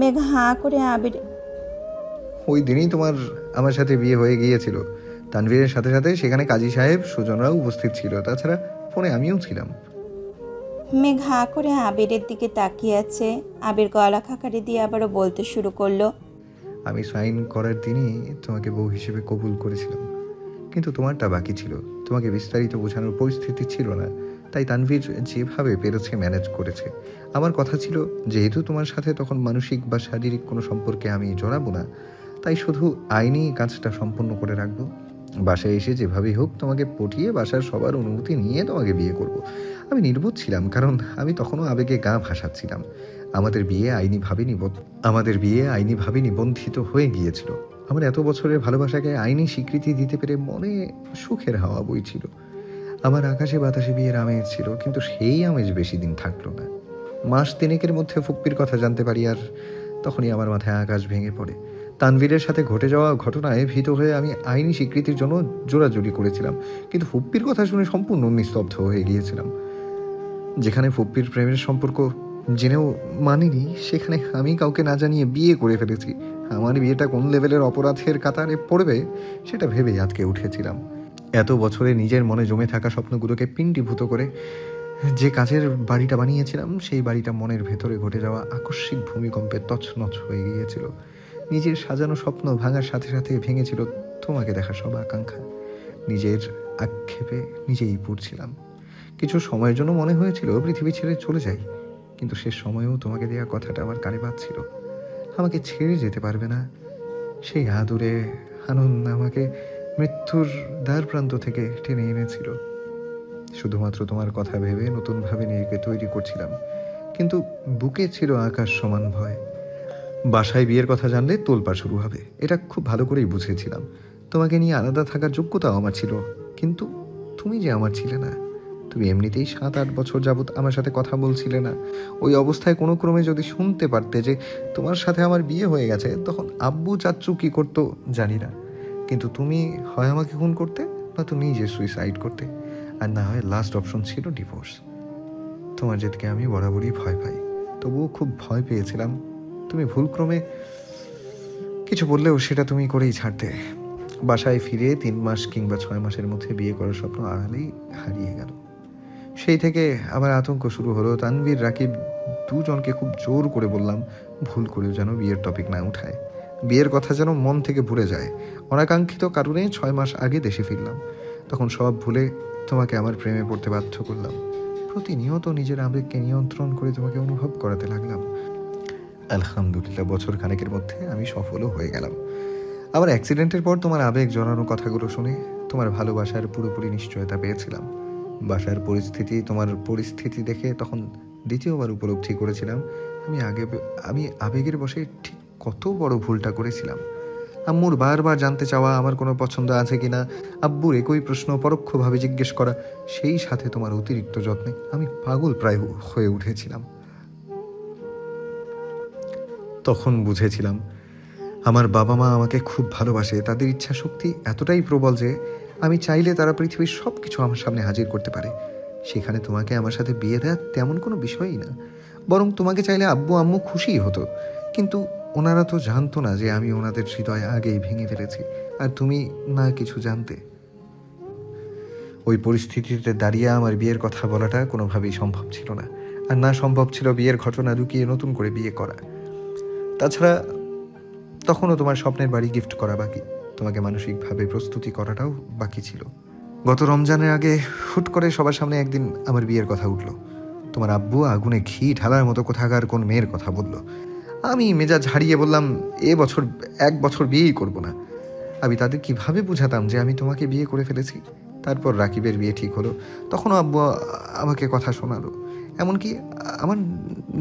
মেঘ হাঁ করে আবির,
ওই দিনই তোমার আমার সাথে বিয়ে হয়ে গিয়েছিল। তানভীরের সাথে সাথে সেখানে কাজী সাহেব, সুজনরাও উপস্থিত ছিল, তাছাড়া ফোনে আমিও ছিলাম।
মেঘ হাঁ করে আবিরের দিকে তাকিয়ে আছে। আবির গলা খাকারি দিয়ে আবারও বলতে শুরু করলো,
আমি সাইন করার দিনই তোমাকে বউ হিসেবে কবুল করেছিলাম, কিন্তু তোমারটা বাকি ছিল। তোমাকে বিস্তারিত বোঝানোর পরিস্থিতি ছিল না, তাই তানভীর যেভাবে পেরেছে ম্যানেজ করেছে। আমার কথা ছিল যেহেতু তোমার সাথে তখন মানসিক বা শারীরিক কোনো সম্পর্কে আমি জড়াবো না, তাই শুধু আইনি কাজটা সম্পন্ন করে রাখবো। বাসায় এসে যেভাবেই হোক তোমাকে পটিয়ে বাসার সবার অনুমতি নিয়ে তোমাকে বিয়ে করব। আমি নির্বোধ ছিলাম, কারণ আমি তখনও আবেগে গা ভাসাচ্ছিলাম। আমাদের বিয়ে আইনিভাবে নিবন্ধিত হয়ে গিয়েছিল। আমার এত বছরের ভালোবাসাকে আইনি স্বীকৃতি দিতে পেরে মনে সুখের হাওয়া বইছিল। আমার আকাশে বাতাসে বিয়ের আমেজ ছিল, কিন্তু সেই আমেজ বেশি দিন থাকলো না। মাস তিনেকের মধ্যে ফুপ্পির কথা জানতে পারি, আর তখনই আমার মাথায় আকাশ ভেঙে পড়ে। তানভীরের সাথে ঘটে যাওয়া ঘটনায় ভীত হয়ে আমি আইনি স্বীকৃতির জন্য জোরাজুরি করেছিলাম, কিন্তু ফুপ্পির কথা শুনে সম্পূর্ণ নিস্তব্ধ হয়ে গিয়েছিলাম। যেখানে ফুপ্পির প্রেমের সম্পর্ক জেনেও মানিনি, সেখানে আমি কাউকে না জানিয়ে বিয়ে করে ফেলেছি। আমার বিয়েটা কোন লেভেলের অপরাধের কাতারে পড়বে সেটা ভেবেই আটকে উঠেছিলাম। এত বছরে নিজের মনে জমে থাকা স্বপ্নগুলোকে পিণ্ডীভূত করে যে কাজের বাড়িটা বানিয়েছিলাম, সেই বাড়িটা মনের ভেতরে ঘটে যাওয়া আকস্মিক ভূমিকম্পে তছনছ হয়ে গিয়েছিল। নিজের সাজানো স্বপ্ন ভাঙার সাথে সাথে ভেঙেছিল তোমাকে দেখার সব আকাঙ্ক্ষা। নিজের আক্ষেপে নিজেই পড়ছিলাম। কিছু সময়ের জন্য মনে হয়েছিল পৃথিবী ছেড়ে চলে যাই, কিন্তু শেষ সময়েও তোমাকে দেওয়া কথাটা আমার কানে বাজছিল, আমাকে ছেড়ে যেতে পারবে না। সেই আদুরে আনন্দ আমাকে মৃত্যুর দ্বার প্রান্ত থেকে টেনে এনেছিল। শুধুমাত্র তোমার কথা ভেবে নতুনভাবে নিজেকে তৈরি করছিলাম, কিন্তু বুকে ছিল আকাশ সমান ভয়। বাসায় বিয়ের কথা জানলে তোলপাড় শুরু হবে, এটা খুব ভালো করেই বুঝেছিলাম। তোমাকে নিয়ে আলাদা থাকার যোগ্যতাও আমার ছিল, কিন্তু তুমি যে আমার ছিলে না। তুমি এমনিতেই 7-8 বছর যাবৎ আমার সাথে কথা বলছিলে না। ওই অবস্থায় কোনো ক্রমে যদি শুনতে পারতে যে তোমার সাথে আমার বিয়ে হয়ে গেছে, তখন আব্বু চাচ্চু কি করতো জানি না, কিন্তু তুমি হয় আমাকে খুন করতে, নয়তো নিজে সুইসাইড করতে, আর না হয় লাস্ট অপশন ছিল ডিভোর্স। তোমার জেদকে আমি বরাবরই ভয় পাই, তবুও খুব ভয় পেয়েছিলাম তুমি ভুলক্রমে কিছু বললেও সেটা তুমি করেই ছাড়তে। বাসায় ফিরে 3 মাস কিংবা 6 মাসের মধ্যে বিয়ে করার স্বপ্ন আড়ালেই হারিয়ে গেল। সেই থেকে আবার আতঙ্ক শুরু হলো। তানভীর, রাকিব দুজনকে খুব জোর করে বললাম ভুল করেও যেন বিয়ের টপিক না উঠায়, বিয়ের কথা যেন মন থেকে ভুলে যায়। অনাকাঙ্ক্ষিত কারণে 6 মাস আগে দেশে ফিরলাম। তখন সব ভুলে তোমাকে আমার প্রেমে পড়তে বাধ্য করলাম। প্রতিনিয়ত নিজের আবেগকে নিয়ন্ত্রণ করে তোমাকে অনুভব করাতে লাগলাম। আলহামদুলিল্লাহ, বছর খানেকের মধ্যে আমি সফলও হয়ে গেলাম। আমার অ্যাক্সিডেন্টের পর তোমার আবেগ জড়ানো কথাগুলো শুনে তোমার ভালোবাসার পুরোপুরি নিশ্চয়তা পেয়েছিলাম। বাসার পরিস্থিতি, তোমার পরিস্থিতি দেখে তখন দ্বিতীয়বার উপলব্ধি করেছিলাম আমি আবেগের বশে ঠিক কত বড় ভুলটা করেছিলাম। আম্মুর বারবার জানতে চাওয়া আমার কোনো পছন্দ আছে কিনা, আব্বুর একই প্রশ্ন পরোক্ষভাবে জিজ্ঞেস করা, সেই সাথে তোমার অতিরিক্ত যত্নে আমি পাগল প্রায় হয়ে উঠেছিলাম। তখন বুঝেছিলাম আমার বাবা মা আমাকে খুব ভালোবাসে। তাদের ইচ্ছা শক্তি এতটাই প্রবল যে আমি চাইলে তারা পৃথিবীর সব কিছু আমার সামনে হাজির করতে পারে। সেখানে তোমাকে আমার সাথে বিয়ে দেওয়া তেমন কোনো বিষয়ই না, বরং তোমাকে চাইলে আব্বু আম্মু খুশিই হতো। কিন্তু ওনারা তো জানতো না যে আমি ওনাদের হৃদয় আগেই ভেঙে ফেলেছি, আর তুমি না কিছু জানতে। ওই পরিস্থিতিতে দাঁড়িয়ে আমার বিয়ের কথা বলাটা কোনোভাবেই সম্ভব ছিল না, আর না সম্ভব ছিল বিয়ের ঘটনা লুকিয়ে নতুন করে বিয়ে করা। তাছাড়া তখনও তোমার স্বপ্নের বাড়ি গিফট করা বাকি, তোমাকে মানসিকভাবে প্রস্তুতি করাটাও বাকি ছিল। গত রমজানের আগে হুট করে সবার সামনে একদিন আমার বিয়ের কথা উঠল। তোমার আব্বু আগুনে ঘি ঢালার মতো কোথাকার কোন মেয়ের কথা বলল। আমি মেজাজ হারিয়ে বললাম এক বছর বিয়েই করব না। আমি তাদের কিভাবে বুঝাতাম যে আমি তোমাকে বিয়ে করে ফেলেছি। তারপর রাকিবের বিয়ে ঠিক হলো, তখনও আব্বু আমাকে কথা শোনালো। এমনকি আমার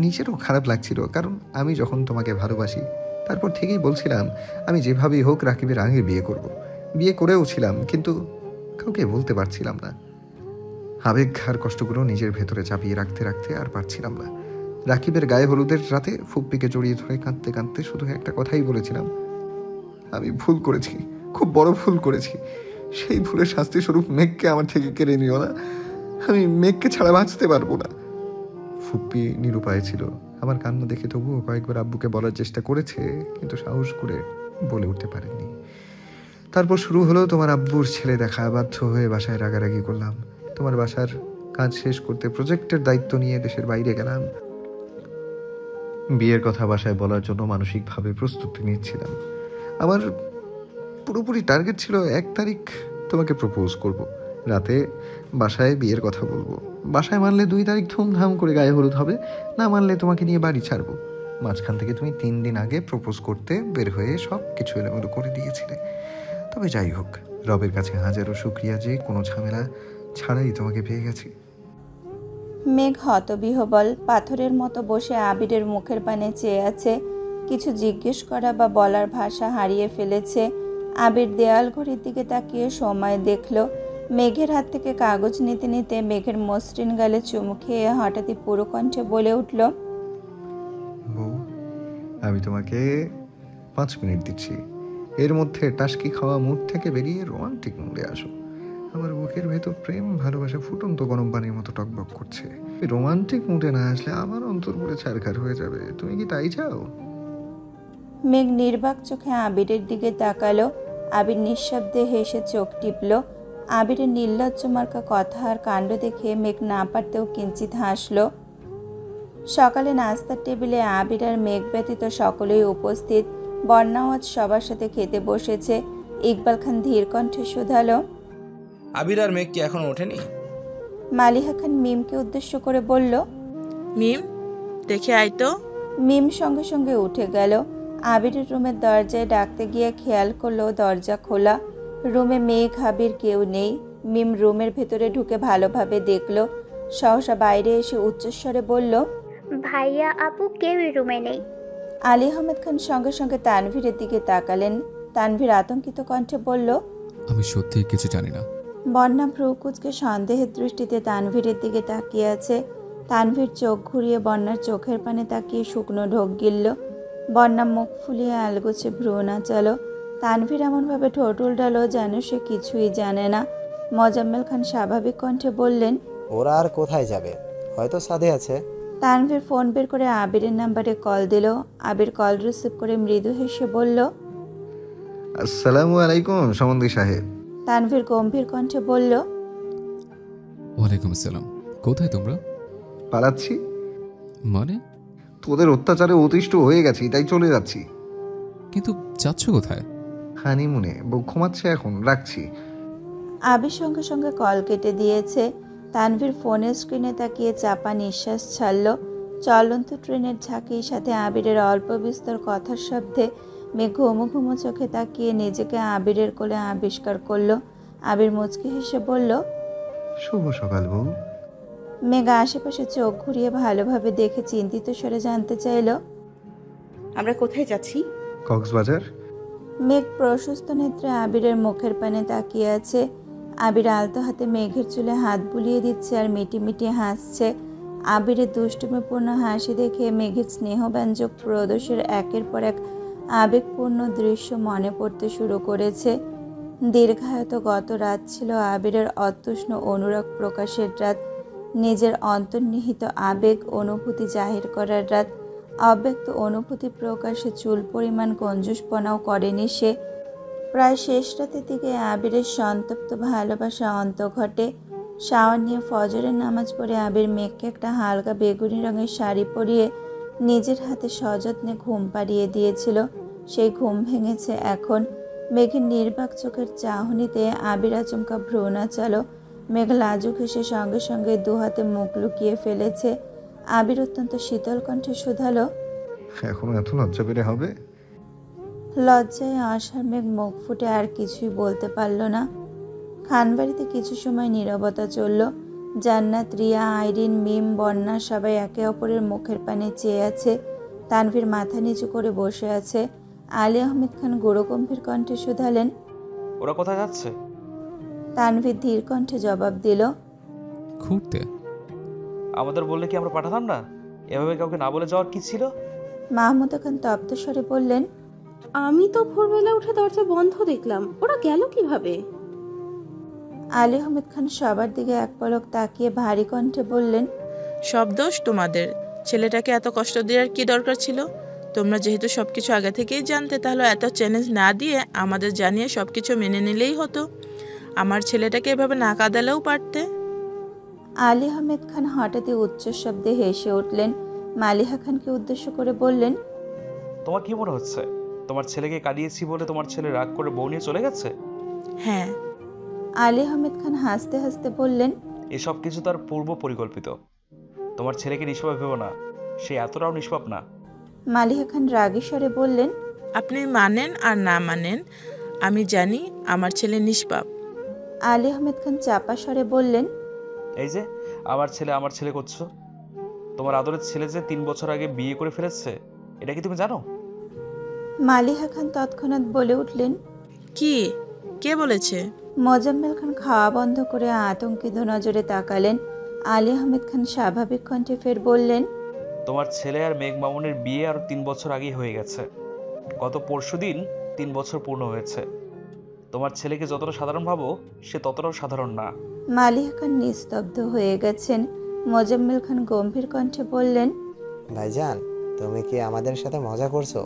নিজেরও খারাপ লাগছিল, কারণ আমি যখন তোমাকে ভালোবাসি তারপর থেকেই বলছিলাম আমি যেভাবেই হোক রাকিবের আগে বিয়ে করব। বিয়ে করেও ছিলাম, কিন্তু কাউকে বলতে পারছিলাম না। আবেগ আর কষ্টগুলো নিজের ভেতরে চাপিয়ে রাখতে রাখতে আর পারছিলাম না। রাকিবের গায়ে হলুদের রাতে ফুপ্পিকে জড়িয়ে ধরে কাঁদতে কাঁদতে শুধু একটা কথাই বলেছিলাম, আমি ভুল করেছি, খুব বড় ভুল করেছি। সেই ভুলের শাস্তি স্বরূপ মেঘকে আমার থেকে কেড়ে নিও না, আমি মেঘকে ছাড়া বাঁচতে পারবো না। ফুপ্পি নিরুপায় ছিল। আমার কান্না দেখে তবুও কয়েকবার আব্বুকে বলার চেষ্টা করেছে, কিন্তু সাহস করে বলে উঠতে পারেনি। তারপর শুরু হলো তোমার আব্বুর ছেলে দেখা। বাধ্য হয়ে বাসায় রাগারাগি করলাম। তোমার বাসার কাজ শেষ করতে প্রজেক্টের দায়িত্ব নিয়ে দেশের বাইরে গেলাম। বিয়ের কথা বাসায় বলার জন্য মানসিকভাবে প্রস্তুতি নিচ্ছিলাম। আমার পুরোপুরি টার্গেট ছিল 1 তারিখ তোমাকে প্রপোজ করব, রাতে বাসায় বিয়ের কথা বলবো। বাসায় মানলে 2 তারিখ ধুমধাম করে গায়ে হলুদ হবে, না মানলে তোমাকে নিয়ে বাড়ি ছাড়বো। মাঝখান থেকে তুমি 3 দিন আগে প্রপোজ করতে বের হয়ে সব কিছু এলোমেলো করে দিয়েছিলে। তবে যাই হোক, রবের কাছে হাজারো শুকরিয়া যে কোনো ঝামেলা ছাড়াই তোমাকে পেয়ে গেছি।
মেঘ হতবিহ্বল পাথরের মতো বসে আবিরের মুখের পানে চেয়ে আছে। কিছু জিজ্ঞেস করা বা বলার ভাষা হারিয়ে ফেলেছে। আবির দেয়াল ঘড়ির দিকে তাকিয়ে সময় দেখল। মেঘের হাত থেকে কাগজ নিতে নিতে মেঘের মসৃণ গালে চুমু খেয়ে হঠাৎই পুরো কণ্ঠে বলে উঠল,
বউ, আমি তোমাকে 5 মিনিট দিচ্ছি। এর মধ্যে টাস্কি খাওয়া মুড থেকে বেরিয়ে রোমান্টিক মুডে আসো। আমার বুকের ভেতর প্রেম ভালোবাসা ফুটন্ত গরম পানির মতো টকবক করছে। রোমান্টিক মুডে না আসলে আমার অন্তর পুরো ছারখার হয়ে যাবে। তুমি কি তাই চাও?
মেঘ নির্বাক চোখে আবিরের দিকে তাকালো। আবির নিঃশব্দে হেসে চোখ টিপল। আবিরের নির্লজ্জ মার্কা কথা আর কাণ্ড দেখে মেঘ না পারতেও কিঞ্চিত হাসল। সকালে নাস্তার টেবিলে আবির আর মেঘ ব্যতীত সকলেই উপস্থিত। বর্ণাওয়াজ সবার সাথে খেতে বসেছে। ইকবাল খান ধীর কণ্ঠে শুধালো,
আবির আর মেঘ কি এখনো ওঠেনি?
মালিহা খান মিমকে উদ্দেশ্য করে বলল,
মিম দেখে আয় তো।
মিম সঙ্গে সঙ্গে উঠে গেল। আবিরের রুমের দরজায় ডাকতে গিয়ে খেয়াল করলো দরজা খোলা। রুমে মেঘ আবির কেউ নেই। মিম রুমের ভেতরে ঢুকে ভালোভাবে দেখলো। সহসা বাইরে এসে উচ্চস্বরে বলল,
ভাইয়া আপু কেউই রুমে নেই।
আলী আহমেদ খান সঙ্গে সঙ্গে তানভীরের দিকে তাকালেন। তানভীর আতঙ্কিত কণ্ঠে বলল,
আমি সত্যিই কিছু জানি না।
বন্যা ভ্রুকুচকে সন্দেহের দৃষ্টিতে তানভীরের দিকে তাকিয়ে আছে। তানভীর চোখ ঘুরিয়ে বন্যার চোখের পানে তাকিয়ে শুকনো ঢোক গিলল। বন্যা মুখ ফুলিয়ে আলগোছে ভ্রু নাচালো। তানভীর এমনভাবে ঠোঁট উল্টালো যেন সে কিছুই জানে না। মোজাম্মেল খান স্বাভাবিক কণ্ঠে বললেন,
ওরা আর কোথায় যাবে, হয়তো সাধে আছে।
তানভীর ফোন বের করে আবিরের নাম্বারে কল দিল। আবির কল রিসিভ করে মৃদু হেসে বলল,
আসসালামু আলাইকুম সমন্দি সাহেব।
তানভীর গম্ভীর কণ্ঠে বলল,
ওয়ালাইকুম আসসালাম। কোথায় তোমরা?
পালাচ্ছি।
মানে?
তোদের অত্যাচারে অতিষ্ঠ হয়ে গেছি, তাই চলে যাচ্ছি।
কিন্তু যাচ্ছ কোথায়?
হানিমুনে। বউ ঘুমাচ্ছে, এখন রাখছি।
আবির সঙ্গে সঙ্গে কল কেটে দিয়েছে। তানভীর ফোনের স্ক্রিনে তাকিয়ে চাপা নিঃশ্বাস ছাড়ল। চলন্ত ট্রেনের ঝাঁকির সাথে আবিরের অল্প বিস্তর কথার শব্দে মেঘ ঘুমো ঘুমো চোখে তাকিয়ে নিজেকে আবিরের কোলে আবিষ্কার করলো। আবির মুচকি হেসে বলল,
শুভ সকাল বউ।
মেঘা আশেপাশে চোখ ঘুরিয়ে ভালোভাবে দেখে চিন্তিত স্বরে জানতে চাইল,
আমরা কোথায় যাচ্ছি?
কক্সবাজার।
মেঘ প্রশস্ত নেত্রে আবিরের মুখের পানে তাকিয়ে আছে। আবির আলতো হাতে মেঘের চুলে হাত বুলিয়ে দিচ্ছে আর মিটি মিটি হাসছে। আবিরের দুষ্টুমিপূর্ণ হাসি দেখে মেঘের স্নেহব্যঞ্জক প্রদোষের একের পর এক আবেগপূর্ণ দৃশ্য মনে পড়তে শুরু করেছে। দীর্ঘায়ত গত রাত ছিল আবিরের অতৃষ্ণ অনুরাগ প্রকাশের রাত, নিজের অন্তর্নিহিত আবেগ অনুভূতি জাহির করার রাত। অব্যক্ত অনুভূতি প্রকাশে চুল পরিমাণ কঞ্জুসপনাও করেনি সে। প্রায় শেষ রাতের দিকে আবিরের সন্তপ্ত ভালোবাসা অন্ত ঘটে। শাওয়ার নিয়ে ফজরের নামাজ পড়ে আবির মেঘকে একটা হালকা বেগুনি রঙের শাড়ি পরিয়ে নিজের হাতে সযত্নে ঘুম পাড়িয়ে দিয়েছিল। সেই ঘুম ভেঙেছে এখন। মেঘের নির্বাক চোখের চাহনিতে আবির আচমকা ভ্রু নাচালো। মেঘ লাজুক হেসে সঙ্গে সঙ্গে দুহাতে মুখ লুকিয়ে ফেলেছে। আবির অত্যন্ত শীতল কণ্ঠে শুধালো,
এখনো এত লজ্জা পেরে হবে?
লজ্জায় আশার মেঘ মুখ ফুটে আর কিছুই বলতে পারল না। খানবাড়িতে কিছু সময় নীরবতা চলল। জান্নাত, রিয়া, আইরিন, মিম, বন্যা সবাই একে অপরের মুখের পানে চেয়ে আছে। তানভীর মাথা নিচু করে বসে আছে। আলী আহমেদ খান গম্ভীর কণ্ঠে শুধালেন,
ওরা কোথায় যাচ্ছে?
তানভীর ধীর কণ্ঠে জবাব দিল,
ঘুরতে।
আমাদের বললে কি আমরা পাঠাতাম না? এভাবে কাউকে না বলে যাওয়ার কি ছিল?
মাহমুদা খান তপ্ত স্বরে বললেন,
আমি তো ভোরবেলা উঠে দরজা বন্ধ দেখলাম, ওরা গেল কিভাবে?
আলী আহমেদ খান সবার দিকে এক পলক তাকিয়ে ভারী কণ্ঠে বললেন,
সব দোষ তোমাদের। ছেলেটাকে এত কষ্ট দেওয়ার কি দরকার ছিল? তোমরা যেহেতু সবকিছু আগে থেকেই জানতে, তাহলে এত চ্যালেঞ্জ না দিয়ে আমাদের জানিয়ে সবকিছু মেনে নিলেই হতো। আমার ছেলেটাকে এভাবে না কাঁদালেও পারতে।
আলী আহমেদ খান হঠাৎই উচ্চ শব্দে হেসে উঠলেন। মালিহা খানকে উদ্দেশ্য করে বললেন,
তোমার কি মনে হচ্ছে তোমার ছেলেকে কাঁদিয়েছি বলে তোমার ছেলে রাগ করে বউ নিয়ে চলে গেছে?
হ্যাঁ।
আলী আহমেদ খান হাসতে হাসতে বললেন,
এসব কিছু তার পূর্ব পরিকল্পিত। তোমার ছেলেকে নিষ্পাপ ভেবো না, সে এতটাও নিষ্পাপ না।
মালিহা খান রাগী স্বরে বললেন,
আপনি মানেন আর না মানেন, আমি জানি আমার ছেলে নিষ্পাপ।
আলী আহমেদ খান চাপা স্বরে বললেন,
এই যে আমার ছেলে করছো। তোমার আদরের ছেলে যে 3 বছর আগে বিয়ে করে ফেলেছে, এটা কি তুমি জানো?
মালিহা খান তৎক্ষণাৎ বলে উঠলেন,
কি? কে বলেছে?
মোজাম্মেল খান খাওয়া বন্ধ করে আতঙ্কিত নজরে তাকালেন। আলী আহমেদ খান স্বাভাবিক কণ্ঠে ফের বললেন,
তোমার ছেলে আর মেঘ মামুনের বিয়ে আরো 3 বছর আগেই হয়ে গেছে। গত পরশুদিন 3 বছর পূর্ণ হয়েছে। তোমার ছেলেকে যতটা সাধারণ ভাবো, সে ততটাও সাধারণ না।
মালিহা খান নিস্তব্ধ হয়ে গেছেন। মোজাম্মেল খান গম্ভীর কণ্ঠে বললেন,
ভাইজান, তুমি কি আমাদের সাথে মজা করছো?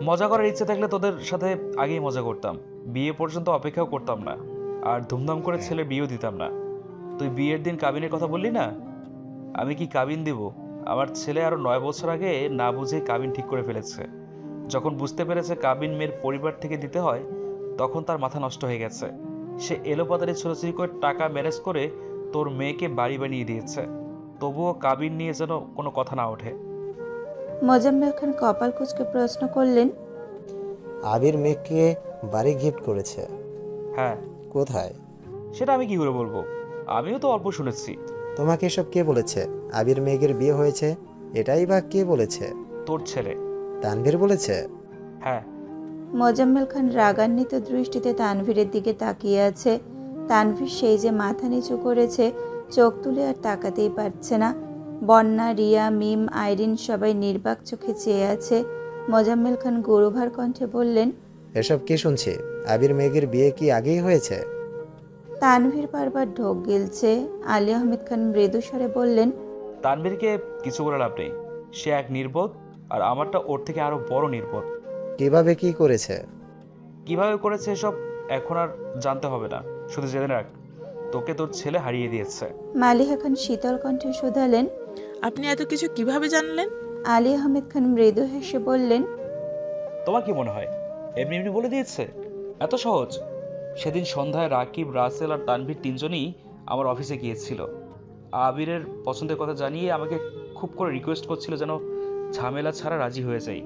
মজা করার ইচ্ছে থাকলে তোদের সাথে আগেই মজা করতাম, বিয়ে পর্যন্ত অপেক্ষাও করতাম না, আর ধুমধাম করে ছেলে বিয়েও দিতাম না। তুই বিয়ের দিন কাবিনের কথা বললি না? আমি কি কাবিন দেব? আমার ছেলে আরো 9 বছর আগে না বুঝে কাবিন ঠিক করে ফেলেছে। যখন বুঝতে পেরেছে কাবিন মেয়ের পরিবার থেকে দিতে হয়, তখন তার মাথা নষ্ট হয়ে গেছে। সে এলোপাতাড়ি ছোটাছুটি করে টাকা ম্যানেজ করে তোর মেয়েকে বাড়ি বানিয়ে দিয়েছে। তবুও কাবিন নিয়ে যেন কোনো কথা না ওঠে।
মোজাম্মেল খান কপাল কুঁচকে প্রশ্ন করলেন,
আবির মেঘকে বাড়ি গিফট করেছে?
হ্যাঁ।
কোথায়?
সেটা আমি কি করে বলবো? আমিও তো অল্প শুনেছি।
তোমাকে এসব কে বলেছে? আবির মেঘের বিয়ে হয়েছে এটাই বা কে বলেছে?
তোর ছেলে
তানভীর বলেছে?
হ্যাঁ।
মোজাম্মেল খান রাগান্বিত দৃষ্টিতে তানভীরের দিকে তাকিয়ে আছে। তানভীর সেই যে মাথা নিচু করেছে, চোখ তুলে আর তাকাতেই পারছে না। বন্যা, রিয়া, মিম, আইরিন সবাই নির্বাক চোখে চেয়ে আছে। মোজাম্মেল খান গরুভার কণ্ঠে বললেন,
এসব কি শুনছি? আবির মেঘের বিয়ে কি আগেই হয়েছে?
তানভীর বারবার ঢোক গিলছে। আলী আহমেদ খান মৃদু স্বরে বললেন,
তানভীরকে কিছু করে লাভ নেই, সে এক নির্বোধ, আর আমারটা ওর থেকে আরো বড় নির্বোধ।
কিভাবে কি করেছে?
কিভাবে করেছে এসব এখন আর জানতে হবে না, শুধু জেনে রাখ তোকে তোর ছেলে হারিয়ে দিয়েছে।
মালিহা খান শীতল কণ্ঠে শুধালেন,
আপনি এত কিছু কিভাবে জানলেন?
আলী আহমেদ খান মৃদু হেসে বললেন,
তোমার কি মনে হয় এমনি এমনি বলে দিয়েছে? এত সহজ। সেদিন সন্ধ্যায় রাকিব, রাসেল আর তানভীর তিনজনই আমার অফিসে গিয়েছিল। আবিরের পছন্দের কথা জানিয়ে আমাকে খুব করে রিকোয়েস্ট করছিল যেন ঝামেলা ছাড়া রাজি হয়ে যাই।